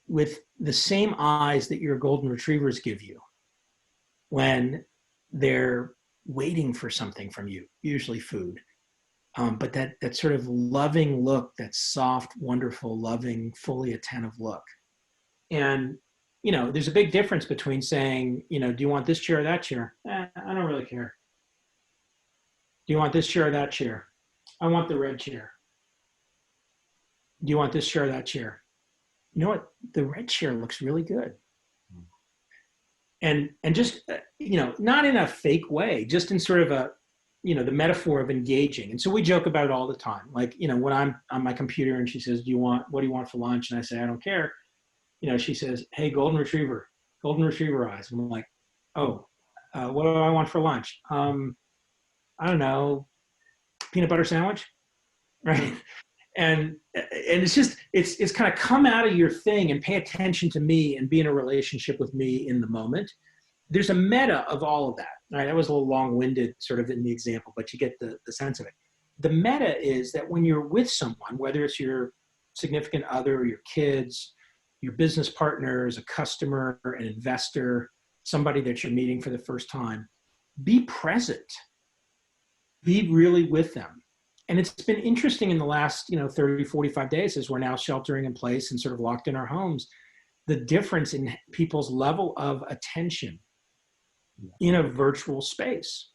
[SPEAKER 2] with the same eyes that your golden retrievers give you when they're waiting for something from you, usually food. But that sort of loving look, that soft, wonderful, loving, fully attentive look. And, you know, there's a big difference between saying, you know, do you want this chair or that chair? I don't really care. Do you want this chair or that chair? I want the red chair. Do you want this chair or that chair? You know what? The red chair looks really good. And just, you know, not in a fake way, just in sort of a, you know, the metaphor of engaging. And so we joke about it all the time. Like, you know, when I'm on my computer and she says, what do you want for lunch? And I say, I don't care. You know, she says, hey, golden retriever eyes. And I'm like, oh, what do I want for lunch? I don't know, peanut butter sandwich, right? And it's just, it's kind of come out of your thing and pay attention to me and be in a relationship with me in the moment. There's a meta of all of that, right? That was a little long-winded sort of in the example, but you get the sense of it. The meta is that when you're with someone, whether it's your significant other, your kids, your business partners, a customer, an investor, somebody that you're meeting for the first time, be present. Be really with them. And it's been interesting in the last, 30, 45 days as we're now sheltering in place and sort of locked in our homes, the difference in people's level of attention in a virtual space.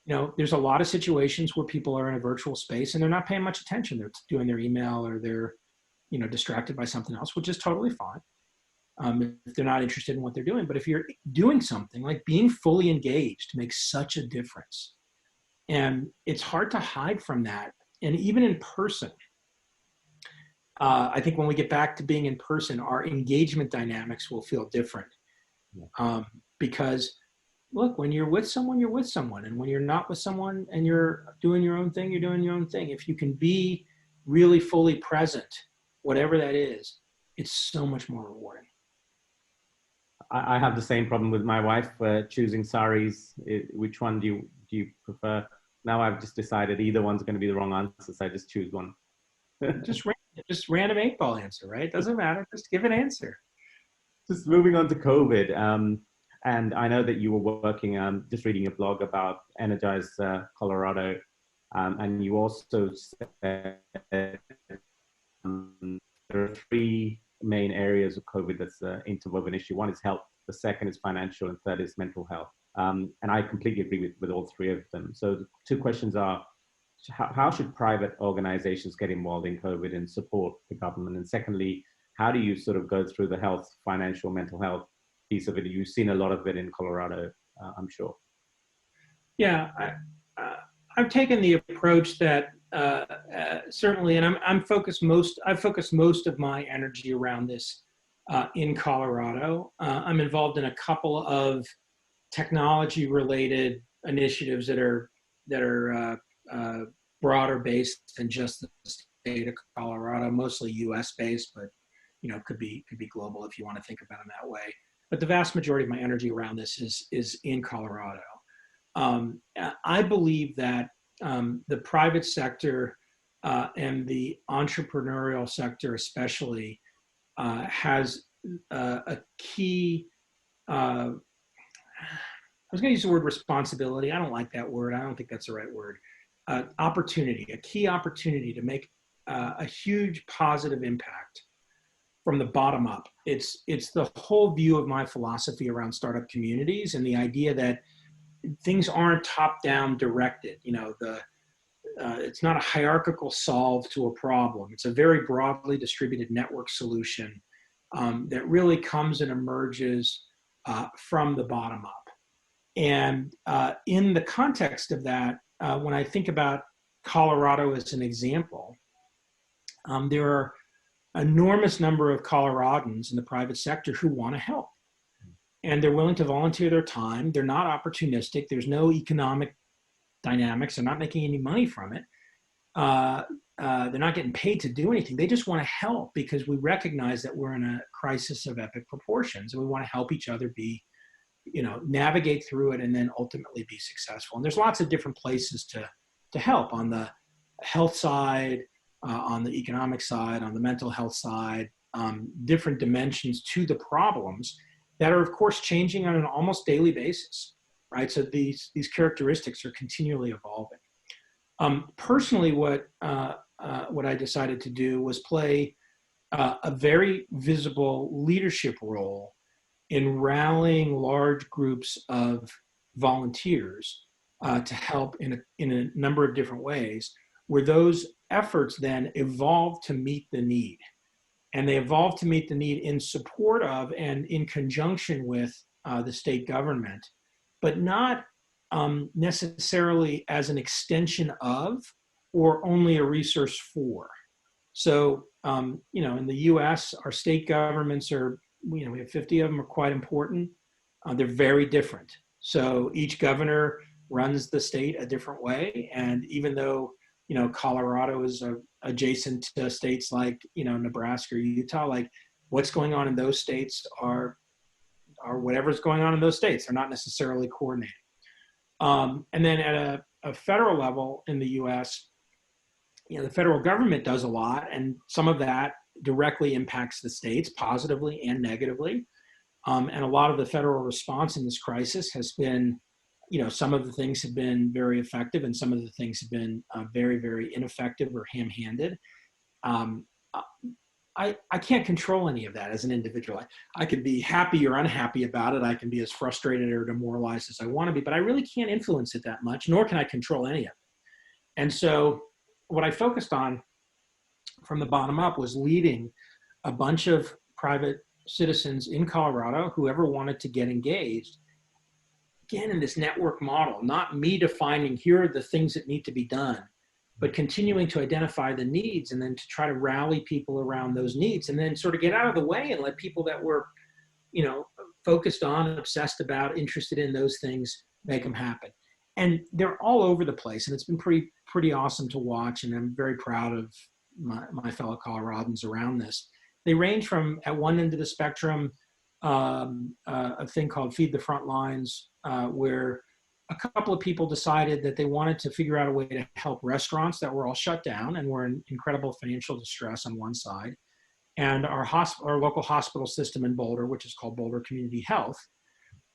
[SPEAKER 2] There's a lot of situations where people are in a virtual space and they're not paying much attention. They're doing their email or they're, distracted by something else, which is totally fine. If they're not interested in what they're doing. But if you're doing something, like being fully engaged makes such a difference. And it's hard to hide from that. And even in person, I think when we get back to being in person, our engagement dynamics will feel different. Because look, when you're with someone, you're with someone. And when you're not with someone and you're doing your own thing, you're doing your own thing. If you can be really fully present, whatever that is, it's so much more rewarding.
[SPEAKER 1] I have the same problem with my wife choosing saris. Which one do you prefer? Now I've just decided either one's going to be the wrong answer, so I just choose one.
[SPEAKER 2] just random 8-ball answer, right? Doesn't matter. Just give an answer.
[SPEAKER 1] Just moving on to COVID. And I know that you were working, just reading a blog about Energize Colorado. And you also said there are 3 main areas of COVID that's an interwoven issue. One is health, the second is financial, and third is mental health. And I completely agree with all 3 of them. So the 2 questions are, how should private organizations get involved in COVID and support the government? And secondly, how do you sort of go through the health, financial, mental health piece of it? You've seen a lot of it in Colorado, I'm sure.
[SPEAKER 2] Yeah, I've taken the approach that certainly, and I've focused most of my energy around this in Colorado. I'm involved in a couple of technology-related initiatives that are broader based than just the state of Colorado, mostly U.S. based, but could be global if you want to think about them that way. But the vast majority of my energy around this is in Colorado. I believe that the private sector and the entrepreneurial sector especially has a key, I was going to use the word responsibility. I don't like that word. I don't think that's the right word. Opportunity, a key opportunity to make a huge positive impact from the bottom up. It's the whole view of my philosophy around startup communities and the idea that things aren't top-down directed. It's not a hierarchical solve to a problem. It's a very broadly distributed network solution that really comes and emerges from the bottom up. And in the context of that, when I think about Colorado as an example, there are enormous number of Coloradans in the private sector who want to help. And they're willing to volunteer their time. They're not opportunistic. There's no economic dynamics. They're not making any money from it. They're not getting paid to do anything. They just want to help because we recognize that we're in a crisis of epic proportions, and we want to help each other navigate through it and then ultimately be successful. And there's lots of different places to help on the health side, on the economic side, on the mental health side, different dimensions to the problems that are, of course, changing on an almost daily basis, right? So these characteristics are continually evolving. Personally, what I decided to do was play a very visible leadership role in rallying large groups of volunteers to help in a number of different ways, where those efforts then evolved to meet the need. And they evolved to meet the need in support of and in conjunction with the state government, but not necessarily as an extension of or only a resource for. So, in the US, our state governments are, we have 50 of them, are quite important. They're very different. So each governor runs the state a different way. And even though, Colorado is adjacent to states like, Nebraska or Utah, like what's going on in those states are whatever's going on in those states. They're not necessarily coordinated. And then at a federal level in the US, the federal government does a lot, and some of that directly impacts the states positively and negatively. And a lot of the federal response in this crisis has been, some of the things have been very effective and some of the things have been very, very ineffective or ham-handed. I can't control any of that as an individual. I can be happy or unhappy about it. I can be as frustrated or demoralized as I want to be, but I really can't influence it that much, nor can I control any of it. And so what I focused on from the bottom up was leading a bunch of private citizens in Colorado, whoever wanted to get engaged, again, in this network model, not me defining here are the things that need to be done, but continuing to identify the needs and then to try to rally people around those needs and then sort of get out of the way and let people that were, focused on, obsessed about, interested in those things, make them happen. And they're all over the place, and it's been pretty awesome to watch, and I'm very proud of my fellow Coloradans around this. They range from, at one end of the spectrum, a thing called Feed the Front Lines, where a couple of people decided that they wanted to figure out a way to help restaurants that were all shut down and were in incredible financial distress on one side, and our local hospital system in Boulder, which is called Boulder Community Health,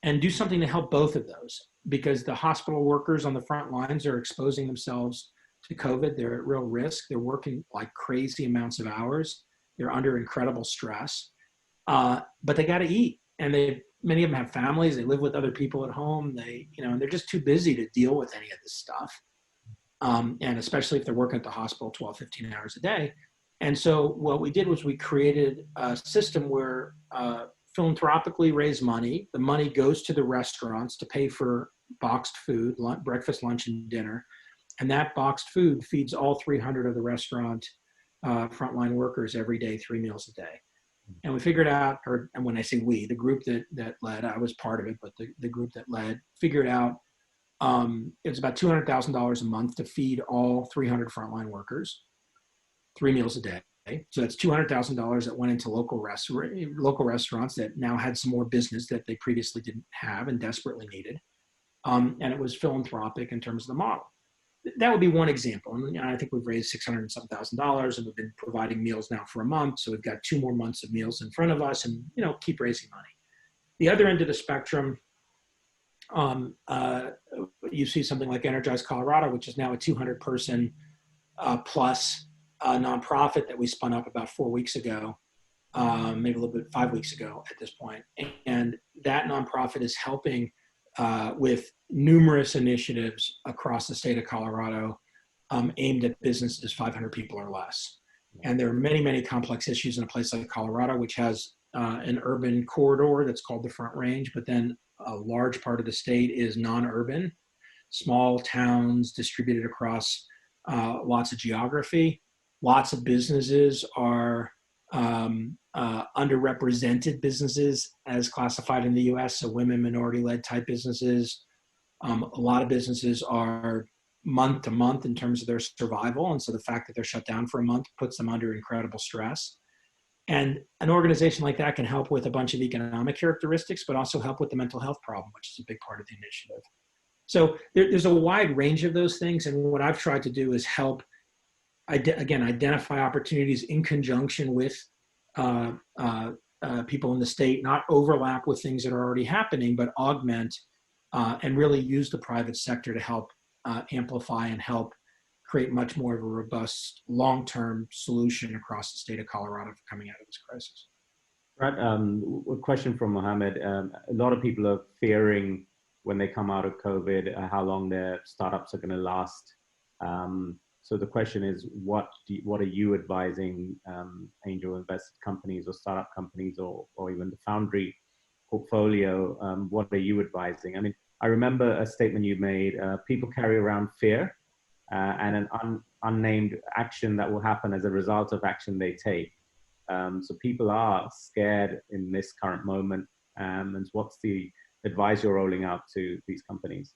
[SPEAKER 2] and do something to help both of those, because the hospital workers on the front lines are exposing themselves to COVID. They're at real risk. They're working like crazy amounts of hours. They're under incredible stress, but they got to eat. And many of them have families. They live with other people at home. And they're just too busy to deal with any of this stuff. And especially if they're working at the hospital 12, 15 hours a day. And so what we did was we created a system where philanthropically raise money. The money goes to the restaurants to pay for boxed food, breakfast, lunch, and dinner. And that boxed food feeds all 300 of the restaurant frontline workers every day, 3 meals a day. And we figured out, and when I say we, the group that led, I was part of it, but the group that led figured out it's about $200,000 a month to feed all 300 frontline workers, 3 meals a day. So that's $200,000 that went into local restaurants that now had some more business that they previously didn't have and desperately needed. And it was philanthropic in terms of the model. That would be one example. And I think we've raised $600,000 and we've been providing meals now for a month. So we've got 2 more months of meals in front of us and, keep raising money. The other end of the spectrum, you see something like Energize Colorado, which is now a 200-person plus nonprofit that we spun up about 4 weeks ago, maybe a little bit, 5 weeks ago at this point. And that nonprofit is helping with numerous initiatives across the state of Colorado aimed at businesses 500 people or less. And there are many, many complex issues in a place like Colorado, which has an urban corridor that's called the Front Range, but then a large part of the state is non-urban, small towns distributed across lots of geography. Lots of businesses are underrepresented businesses as classified in the US, so women, minority-led type businesses. A lot of businesses are month to month in terms of their survival, and so the fact that they're shut down for a month puts them under incredible stress. And an organization like that can help with a bunch of economic characteristics, but also help with the mental health problem, which is a big part of the initiative. So there's a wide range of those things, and what I've tried to do is help, again, identify opportunities in conjunction with people in the state, not overlap with things that are already happening, but augment and really use the private sector to help amplify and help create much more of a robust long-term solution across the state of Colorado for coming out of this crisis.
[SPEAKER 1] Right. A question from Mohammed. A lot of people are fearing when they come out of COVID, how long their startups are going to last. So the question is, what are you advising angel invested companies or startup companies or even the Foundry portfolio? What are you advising? I mean, I remember a statement you made, people carry around fear and an unnamed action that will happen as a result of action they take. So people are scared in this current moment. And what's the advice you're rolling out to these companies?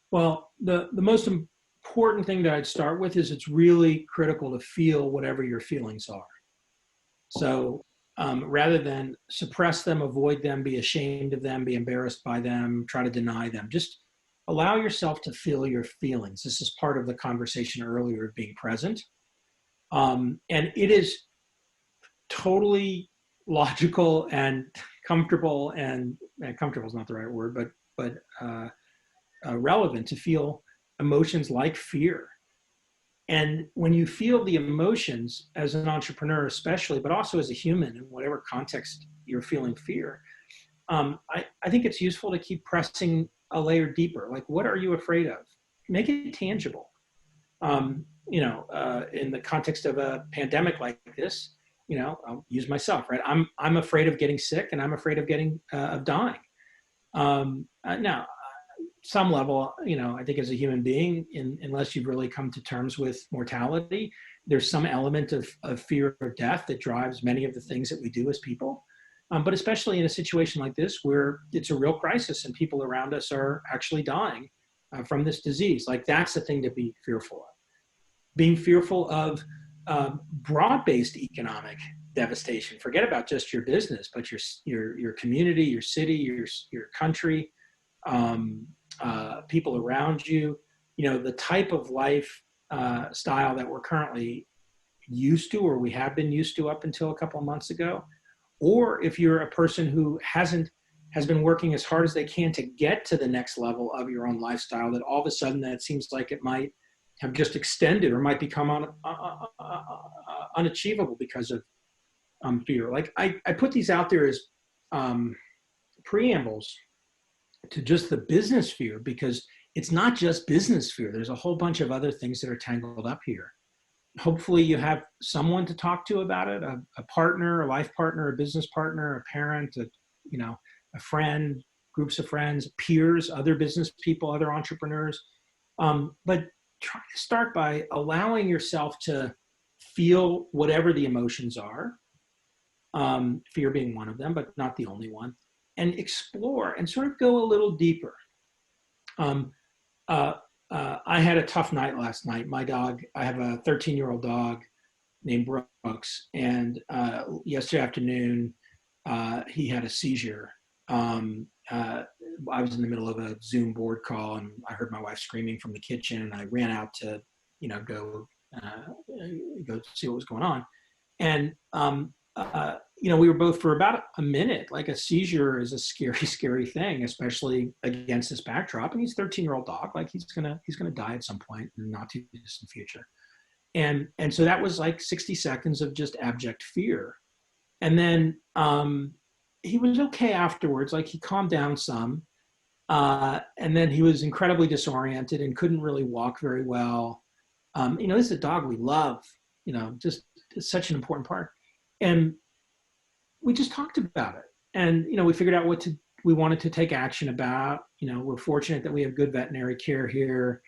[SPEAKER 2] Well, the most important thing that I'd start with is it's really critical to feel whatever your feelings are. So rather than suppress them, avoid them, be ashamed of them, be embarrassed by them, try to deny them, just allow yourself to feel your feelings. This is part of the conversation earlier of being present. And it is totally logical and comfortable, and comfortable is not the right word, but relevant to feel emotions like fear. And when you feel the emotions as an entrepreneur, especially, but also as a human in whatever context you're feeling fear, I think it's useful to keep pressing a layer deeper. Like, what are you afraid of? Make it tangible. In the context of a pandemic like this, I'll use myself, right? I'm afraid of getting sick, and I'm afraid of dying. Now, some level, I think as a human being, unless you've really come to terms with mortality, there's some element of fear of death that drives many of the things that we do as people. But especially in a situation like this, where it's a real crisis and people around us are actually dying from this disease, like that's the thing to be fearful of. Being fearful of broad-based economic devastation. Forget about just your business, but your community, your city, your country, people around you. The type of life style that we're currently used to, or we have been used to up until a couple of months ago. Or if you're a person who has been working as hard as they can to get to the next level of your own lifestyle, that all of a sudden that seems like it might have just extended or might become unachievable because of fear. Like I put these out there as preambles to just the business fear, because it's not just business fear. There's a whole bunch of other things that are tangled up here. Hopefully you have someone to talk to about it, a partner, a life partner, a business partner, a parent, a friend, groups of friends, peers, other business people, other entrepreneurs. But try to start by allowing yourself to feel whatever the emotions are, fear being one of them, but not the only one, and explore and sort of go a little deeper. I had a tough night last night. My dog, I have a 13-year-old dog named Brooks, and yesterday afternoon, he had a seizure. I was in the middle of a Zoom board call, and I heard my wife screaming from the kitchen, and I ran out to, go see what was going on. And, we were both for about a minute. Like, a seizure is a scary, scary thing, especially against this backdrop. And he's a 13-year-old dog. Like, he's gonna die at some point in the not too distant future. And so that was like 60 seconds of just abject fear. And then he was okay afterwards. Like, he calmed down some. And then he was incredibly disoriented and couldn't really walk very well. This is a dog we love, just it's such an important part. And we just talked about it. And, we figured out we wanted to take action about. We're fortunate that we have good veterinary care here.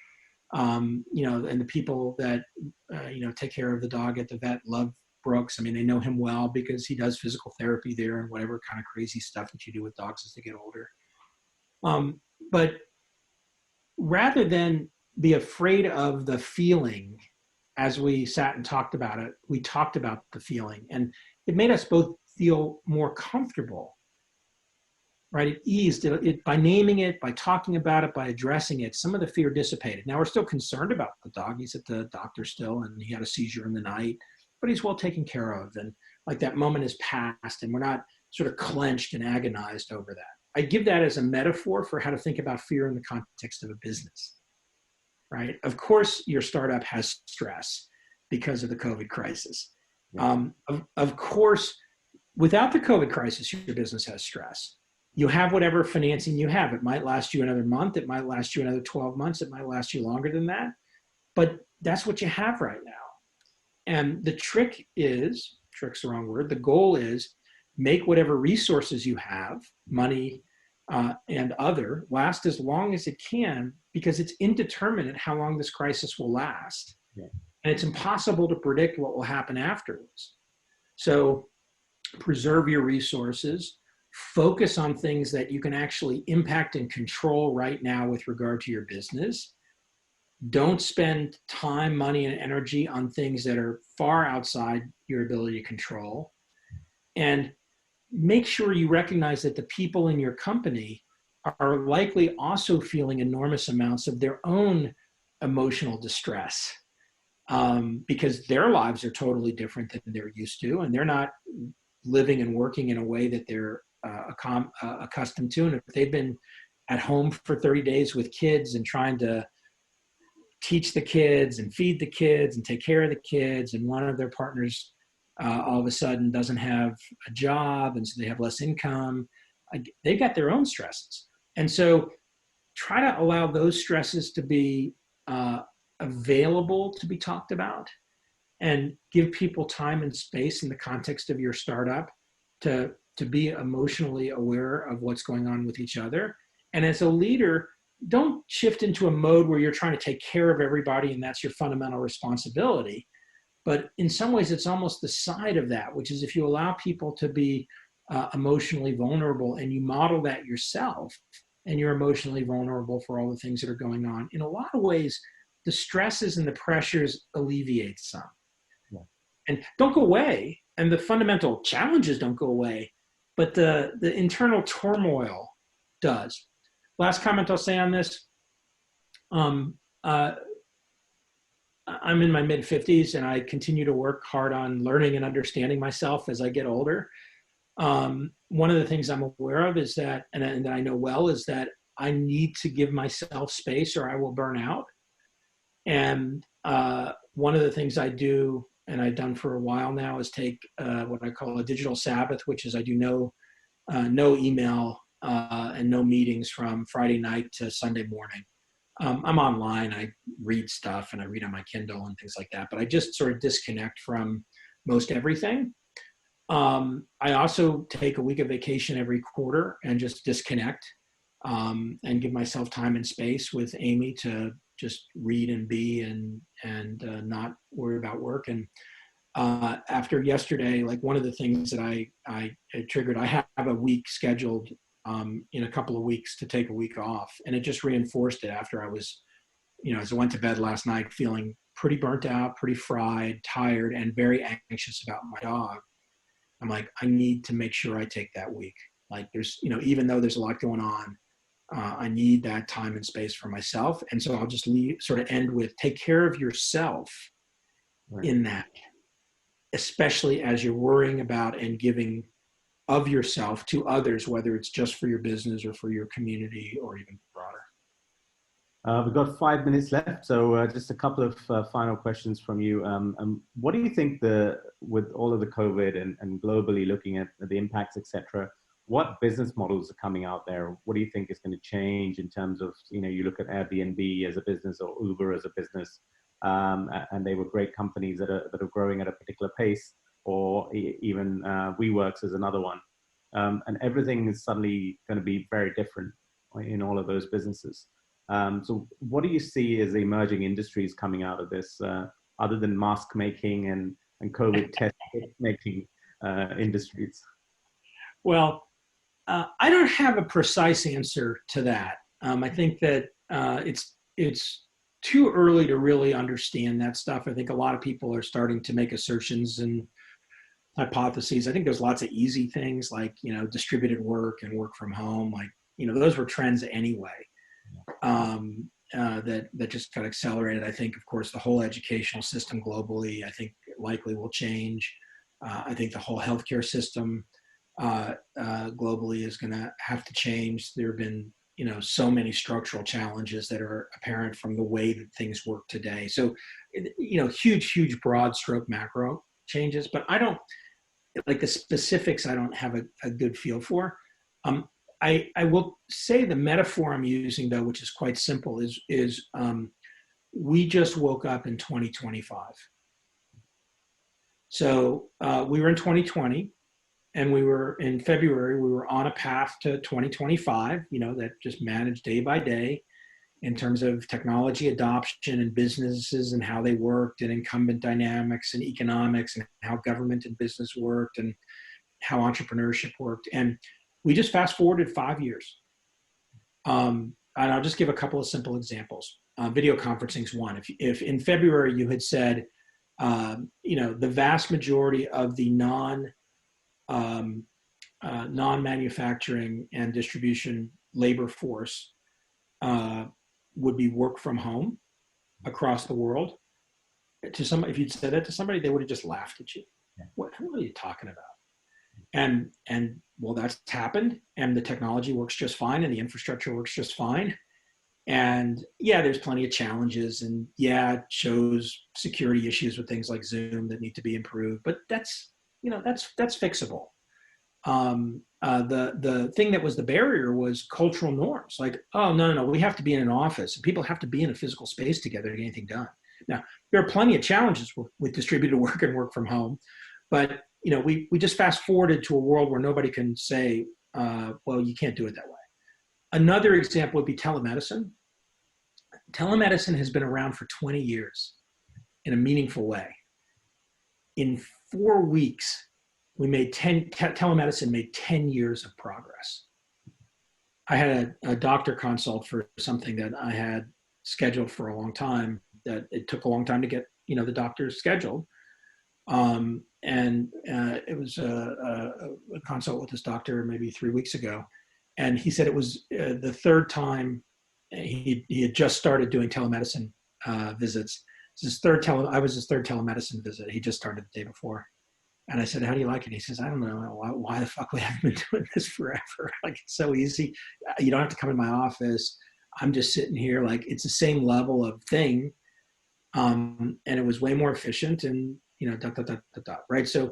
[SPEAKER 2] And the people that, take care of the dog at the vet love Brooks. I mean, they know him well because he does physical therapy there and whatever kind of crazy stuff that you do with dogs as they get older. But rather than be afraid of the feeling, as we sat and talked about it, we talked about the feeling, and it made us both feel more comfortable, right? It eased it by naming it, by talking about it, by addressing it. Some of the fear dissipated. Now we're still concerned about the dog. He's at the doctor still, and he had a seizure in the night, but he's well taken care of. And like that moment is past, and we're not sort of clenched and agonized over that. I give that as a metaphor for how to think about fear in the context of a business, right? Of course, your startup has stress because of the COVID crisis.
[SPEAKER 1] Yeah.
[SPEAKER 2] Of course, without the COVID crisis, your business has stress. You have whatever financing you have. It might last you another month. It might last you another 12 months. It might last you longer than that. But that's what you have right now. And the trick's the wrong word. The goal is make whatever resources you have, money and other, last as long as it can, because it's indeterminate how long this crisis will last.
[SPEAKER 1] Yeah.
[SPEAKER 2] And it's impossible to predict what will happen afterwards. So preserve your resources, focus on things that you can actually impact and control right now with regard to your business. Don't spend time, money, and energy on things that are far outside your ability to control. And make sure you recognize that the people in your company are likely also feeling enormous amounts of their own emotional distress, because their lives are totally different than they're used to, and they're not living and working in a way that they're accustomed to. And if they've been at home for 30 days with kids and trying to teach the kids and feed the kids and take care of the kids, and one of their partners all of a sudden doesn't have a job, and so they have less income, they've got their own stresses. And so try to allow those stresses to be available to be talked about, and give people time and space in the context of your startup to be emotionally aware of what's going on with each other. And as a leader, don't shift into a mode where you're trying to take care of everybody and that's your fundamental responsibility. But in some ways, it's almost the side of that, which is if you allow people to be emotionally vulnerable and you model that yourself, and you're emotionally vulnerable for all the things that are going on, in a lot of ways, the stresses and the pressures alleviate some. Yeah. And don't go away. And the fundamental challenges don't go away, but the internal turmoil does. Last comment I'll say on this. I'm in my mid-50s, and I continue to work hard on learning and understanding myself as I get older. One of the things I'm aware of is that, and that I know well, is that I need to give myself space or I will burn out. And one of the things I do, and I've done for a while now, is take what I call a digital Sabbath, which is I do no email and no meetings from Friday night to Sunday morning. I'm online, I read stuff, and I read on my Kindle and things like that, but I just sort of disconnect from most everything. I also take a week of vacation every quarter and just disconnect and give myself time and space with Amy to just read and be and not worry about work. And after yesterday, like one of the things that I triggered, I have a week scheduled in a couple of weeks to take a week off. And it just reinforced it after I was, as I went to bed last night feeling pretty burnt out, pretty fried, tired, and very anxious about my dog. I'm like, I need to make sure I take that week. Like there's, even though there's a lot going on, I need that time and space for myself. And so I'll just sort of end with take care of yourself in that, especially as you're worrying about and giving of yourself to others, whether it's just for your business or for your community or even broader.
[SPEAKER 1] We've got 5 minutes left, so just a couple of final questions from you. What do you think with all of the COVID and globally looking at the impacts, etc., what business models are coming out there? What do you think is going to change in terms of, you look at Airbnb as a business or Uber as a business, and they were great companies that are growing at a particular pace. or even WeWorks is another one. And everything is suddenly going to be very different in all of those businesses. So what do you see as the emerging industries coming out of this, other than mask making and COVID test making industries?
[SPEAKER 2] Well, I don't have a precise answer to that. I think that it's too early to really understand that stuff. I think a lot of people are starting to make assertions and hypotheses. I think there's lots of easy things like, distributed work and work from home. Like, those were trends anyway. That just got accelerated. I think, of course, the whole educational system globally, I think likely will change. I think the whole healthcare system globally is going to have to change. There have been, so many structural challenges that are apparent from the way that things work today. So, huge, broad stroke macro changes, but I don't like the specifics. I don't have a good feel for. I will say the metaphor I'm using though, which is quite simple, is we just woke up in 2025. So we were in 2020. And we were in February, we were on a path to 2025, that just managed day by day in terms of technology adoption and businesses and how they worked and incumbent dynamics and economics and how government and business worked and how entrepreneurship worked. And we just fast forwarded 5 years. And I'll just give a couple of simple examples. Video conferencing is one. If in February you had said, the vast majority of the non-manufacturing and distribution labor force would be work from home across the world. If you'd said that to somebody, they would have just laughed at you.
[SPEAKER 1] Yeah.
[SPEAKER 2] What are you talking about? And well, that's happened, and the technology works just fine, and the infrastructure works just fine. And yeah, there's plenty of challenges, and yeah, it shows security issues with things like Zoom that need to be improved, but that's fixable. The thing that was the barrier was cultural norms. Like, oh, no, we have to be in an office. And people have to be in a physical space together to get anything done. Now, there are plenty of challenges with distributed work and work from home, but we just fast forwarded to a world where nobody can say, well, you can't do it that way. Another example would be telemedicine. Telemedicine has been around for 20 years in a meaningful way. In 4 weeks, we made telemedicine made 10 years of progress. I had a doctor consult for something that I had scheduled for a long time, that it took a long time to get, the doctor scheduled. And it was a consult with this doctor maybe 3 weeks ago. And he said it was the third time he had just started doing telemedicine visits. I was his third telemedicine visit. He just started the day before. And I said, how do you like it? He says, I don't know. Why the fuck we haven't been doing this forever? Like, it's so easy. You don't have to come in my office. I'm just sitting here. Like, it's the same level of thing. And it was way more efficient and, right? So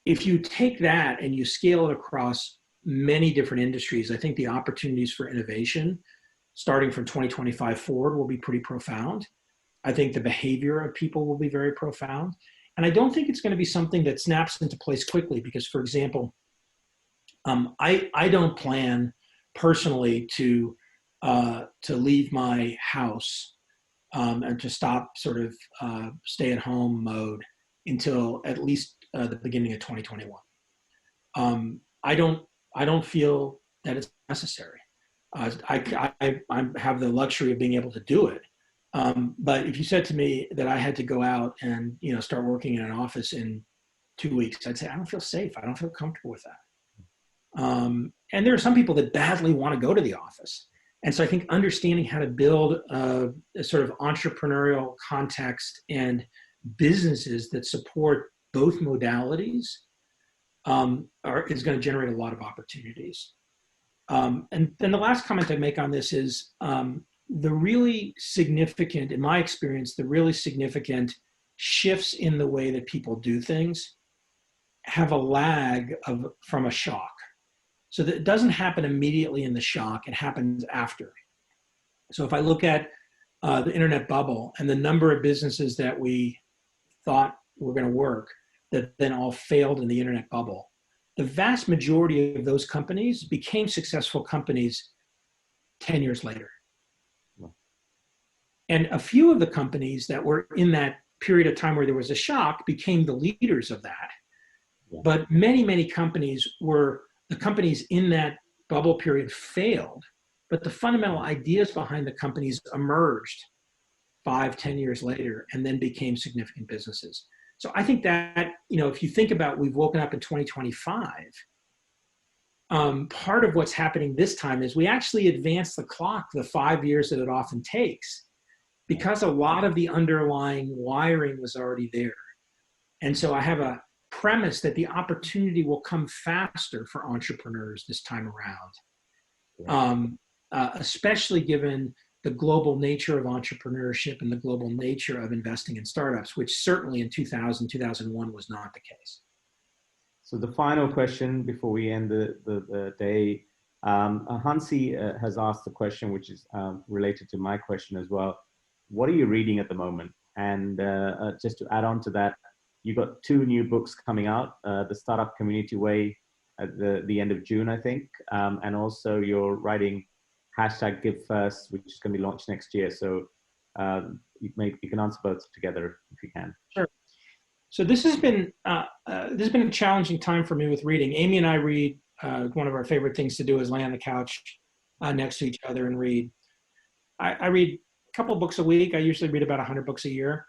[SPEAKER 2] if you take that and you scale it across many different industries, I think the opportunities for innovation starting from 2025 forward will be pretty profound. I think the behavior of people will be very profound. And I don't think it's going to be something that snaps into place quickly because, for example, I don't plan personally to leave my house and to stop sort of stay-at-home mode until at least the beginning of 2021. I don't feel that it's necessary. I have the luxury of being able to do it. But if you said to me that I had to go out and, start working in an office in 2 weeks, I'd say, I don't feel safe. I don't feel comfortable with that. And there are some people that badly want to go to the office. And so I think understanding how to build a sort of entrepreneurial context and businesses that support both modalities is going to generate a lot of opportunities. And then the last comment I'd make on this is, the really significant, in my experience, the really significant shifts in the way that people do things have a lag from a shock. So that it doesn't happen immediately in the shock, it happens after. So if I look at the internet bubble and the number of businesses that we thought were going to work, that then all failed in the internet bubble. The vast majority of those companies became successful companies 10 years later. And a few of the companies that were in that period of time where there was a shock became the leaders of that. Yeah. But many, many companies were, the companies in that bubble period failed, but the fundamental ideas behind the companies emerged 5-10 years later and then became significant businesses. So I think that, if you think about, we've woken up in 2025, part of what's happening this time is we actually advance the clock the 5 years that it often takes, because a lot of the underlying wiring was already there. And so I have a premise that the opportunity will come faster for entrepreneurs this time around, especially given the global nature of entrepreneurship and the global nature of investing in startups, which certainly in 2000, 2001 was not the case.
[SPEAKER 1] So the final question before we end the day, Hansi has asked a question which is related to my question as well. What are you reading at the moment? And just to add on to that, you got 2 new books coming out, The Startup Community Way at the end of June, I think. And also you're writing #GiveFirst, which is going to be launched next year. So you can answer both together if you can.
[SPEAKER 2] Sure. So this has been a challenging time for me with reading. Amy and I read. One of our favorite things to do is lay on the couch next to each other and read. I read a couple books a week. I usually read about 100 books a year.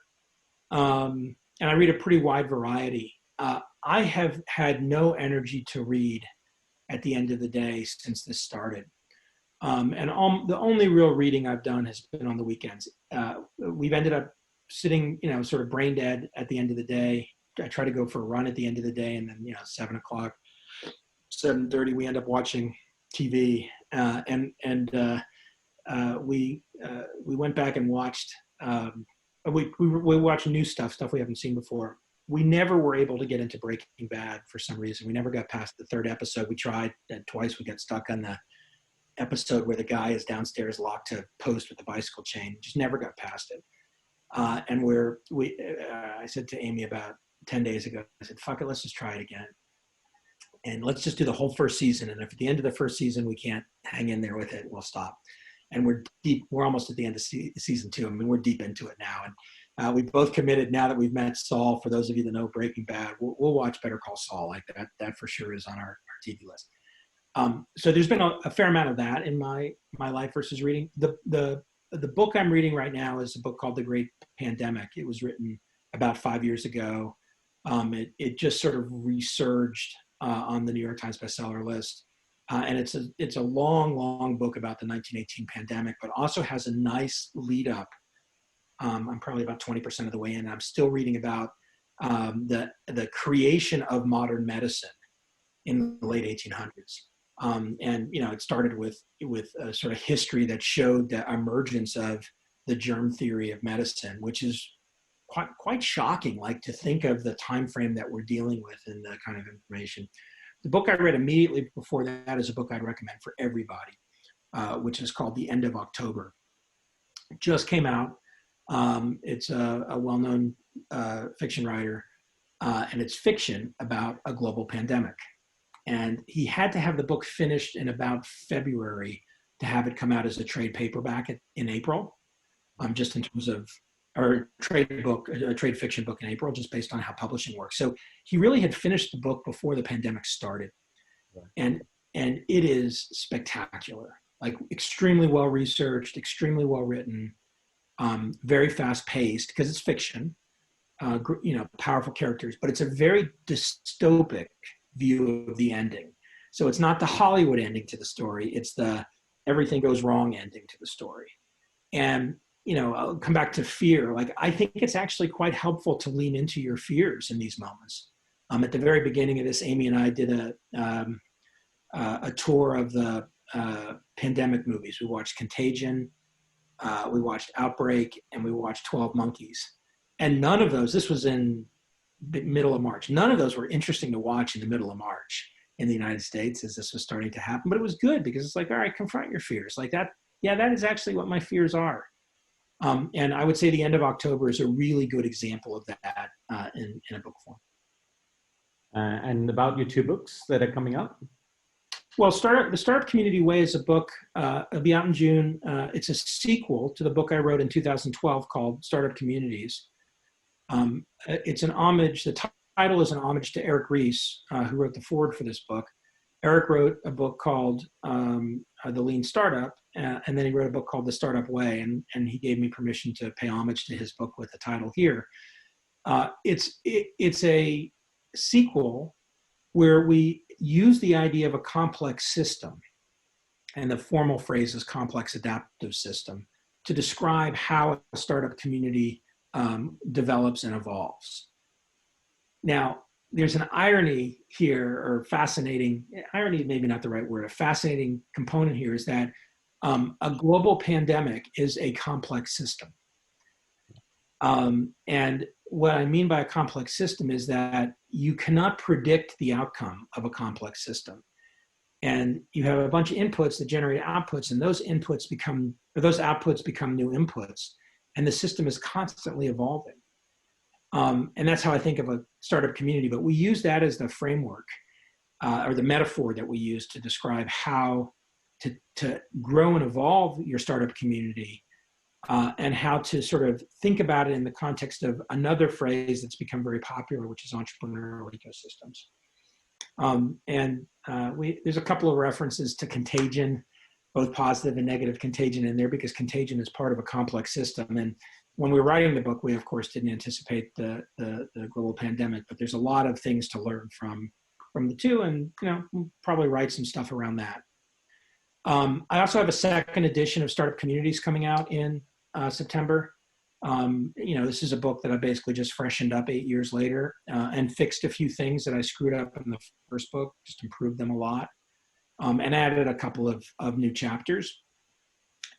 [SPEAKER 2] And I read a pretty wide variety. I have had no energy to read at the end of the day since this started. The only real reading I've done has been on the weekends. We've ended up sitting, sort of brain dead at the end of the day. I try to go for a run at the end of the day, and then, 7 o'clock, 7:30, we end up watching TV. We went back and watched, we watched new stuff we haven't seen before. We never were able to get into Breaking Bad for some reason. We never got past the 3rd episode. We tried, and twice we got stuck on the episode where the guy is downstairs locked to post with the bicycle chain. Just never got past it. I said to Amy about 10 days ago, I said, fuck it, let's just try it again. And let's just do the whole 1st season. And if at the end of the 1st season we can't hang in there with it, we'll stop. And we're almost at the end of season 2. I mean, we're deep into it now. And we both committed, now that we've met Saul, for those of you that know Breaking Bad, we'll watch Better Call Saul. Like that for sure is on our TV list. So there's been a fair amount of that in my life versus reading. The book I'm reading right now is a book called The Great Pandemic. It was written about 5 years ago. It just sort of resurged on the New York Times bestseller list. And it's a long, long book about the 1918 pandemic, but also has a nice lead up. I'm probably about 20% of the way in. I'm still reading about the creation of modern medicine in the late 1800s. It started with a sort of history that showed the emergence of the germ theory of medicine, which is quite shocking, like to think of the time frame that we're dealing with and the kind of information. The book I read immediately before that is a book I'd recommend for everybody, which is called The End of October. It just came out. It's a well-known fiction writer, and it's fiction about a global pandemic. And he had to have the book finished in about February to have it come out as a trade paperback in April, just in terms of, or a trade fiction book in April, just based on how publishing works. So he really had finished the book before the pandemic started. Right. And it is spectacular, like extremely well researched, extremely well written, very fast paced because it's fiction, powerful characters, but it's a very dystopic view of the ending. So it's not the Hollywood ending to the story, it's the everything goes wrong ending to the story. And I'll come back to fear. Like, I think it's actually quite helpful to lean into your fears in these moments. At the very beginning of this, Amy and I did a tour of the pandemic movies. We watched Contagion, we watched Outbreak, and we watched 12 Monkeys. And none of those, this was in the middle of March, none of those were interesting to watch in the middle of March in the United States as this was starting to happen. But it was good because it's like, all right, confront your fears. Like that, yeah, that is actually what my fears are. And I would say The End of October is a really good example of that in a book form.
[SPEAKER 1] and about your two books that are coming up.
[SPEAKER 2] Well, The Startup Community Way is a book. It'll be out in June. It's a sequel to the book I wrote in 2012 called Startup Communities. It's an homage. The title is an homage to Eric Ries, who wrote the foreword for this book. Eric wrote a book called The Lean Startup, and then he wrote a book called The Startup Way, and he gave me permission to pay homage to his book with the title here. It's a sequel where we use the idea of a complex system, and the formal phrase is complex adaptive system, to describe how a startup community develops and evolves. Now, there's an irony here, or fascinating, irony maybe not the right word, a fascinating component here is that a global pandemic is a complex system. And what I mean by a complex system is that you cannot predict the outcome of a complex system. And you have a bunch of inputs that generate outputs, and those outputs become new inputs, and the system is constantly evolving. And that's how I think of a startup community. But we use that as the framework or the metaphor that we use to describe how to grow and evolve your startup community, and how to sort of think about it in the context of another phrase that's become very popular, which is entrepreneurial ecosystems. There's a couple of references to contagion, both positive and negative contagion in there, because contagion is part of a complex system. And when we were writing the book, we of course didn't anticipate the global pandemic, but there's a lot of things to learn from the two, and we'll probably write some stuff around that. I also have a second edition of Startup Communities coming out in September. This is a book that I basically just freshened up 8 years later, and fixed a few things that I screwed up in the first book, just improved them a lot, and added a couple of new chapters.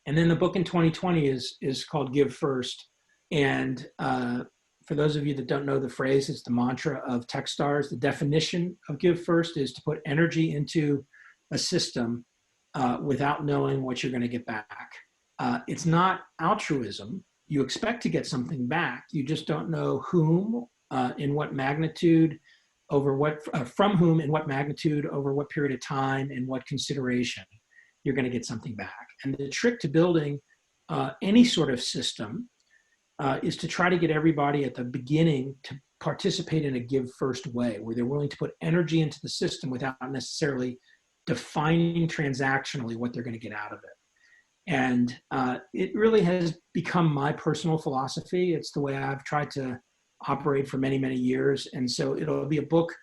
[SPEAKER 2] And then the book in 2020 is called Give First. And for those of you that don't know the phrase, it's the mantra of TechStars. The definition of Give First is to put energy into a system without knowing what you're going to get back. It's not altruism. You expect to get something back. You just don't know whom, in what magnitude, from whom, in what magnitude, over what period of time, and what consideration you're going to get something back. And the trick to building any sort of system is to try to get everybody at the beginning to participate in a give first way, where they're willing to put energy into the system without necessarily defining transactionally what they're going to get out of it. And it really has become my personal philosophy. It's the way I've tried to operate for many, many years. And so it'll be a book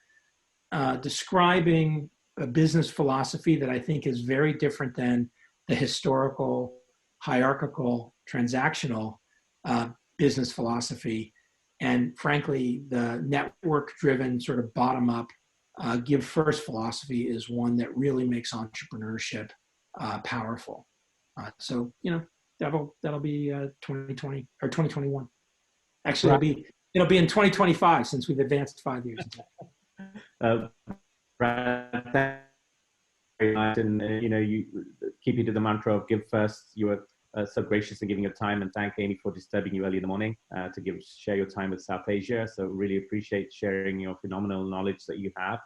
[SPEAKER 2] describing a business philosophy that I think is very different than the historical, hierarchical, transactional business philosophy. And frankly, the network-driven sort of bottom-up give first philosophy is one that really makes entrepreneurship powerful. So that'll be 2020 or 2021. Actually, it'll be in 2025 since we've advanced 5 years.
[SPEAKER 1] Brad, thank you very much. And you keeping to the mantra of give first. You were so gracious in giving your time, and thank Amy for disturbing you early in the morning to share your time with South Asia. So really appreciate sharing your phenomenal knowledge that you have.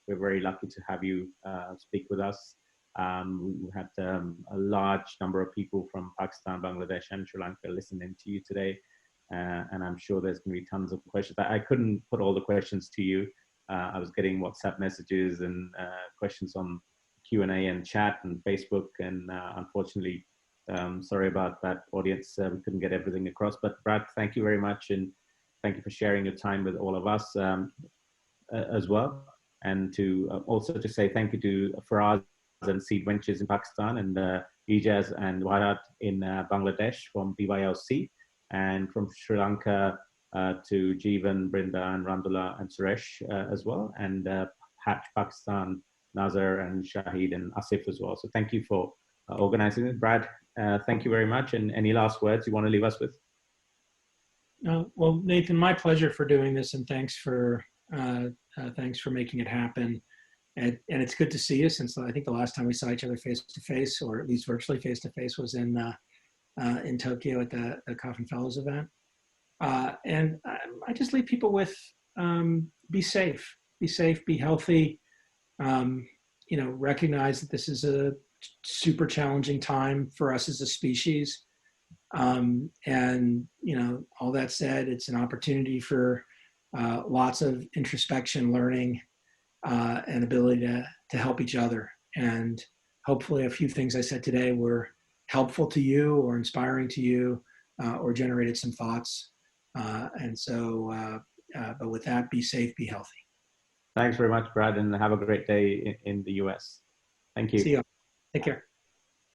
[SPEAKER 1] We're very lucky to have you speak with us. We had a large number of people from Pakistan, Bangladesh, and Sri Lanka listening to you today. And I'm sure there's going to be tons of questions. I couldn't put all the questions to you. I was getting WhatsApp messages and questions on Q&A and chat and Facebook. And unfortunately, sorry about that, audience. We couldn't get everything across. But Brad, thank you very much. And thank you for sharing your time with all of us as well. And to also to say thank you to Faraz and Seed Ventures in Pakistan, and Ijaz and Warat in Bangladesh from BYLC, and from Sri Lanka to Jeevan, Brinda, and Randula and Suresh as well, and Hatch Pakistan, Nazar and Shahid and Asif as well. So thank you for organizing it. Brad, thank you very much. And any last words you want to leave us with?
[SPEAKER 2] Well, Nathan, my pleasure for doing this, and thanks for making it happen. And it's good to see you, since I think the last time we saw each other face to face, or at least virtually face to face, was in Tokyo at the Coffin Fellows event. And I just leave people with be safe. be safe, be healthy. You know, recognize that this is a super challenging time for us as a species. And, you know, all that said, it's an opportunity for lots of introspection, learning, and ability to help each other. And hopefully a few things I said today were helpful to you or inspiring to you, or generated some thoughts. But with that, be safe, be healthy.
[SPEAKER 1] Thanks very much, Brad, and have a great day in the US. Thank you.
[SPEAKER 2] See you. Take care.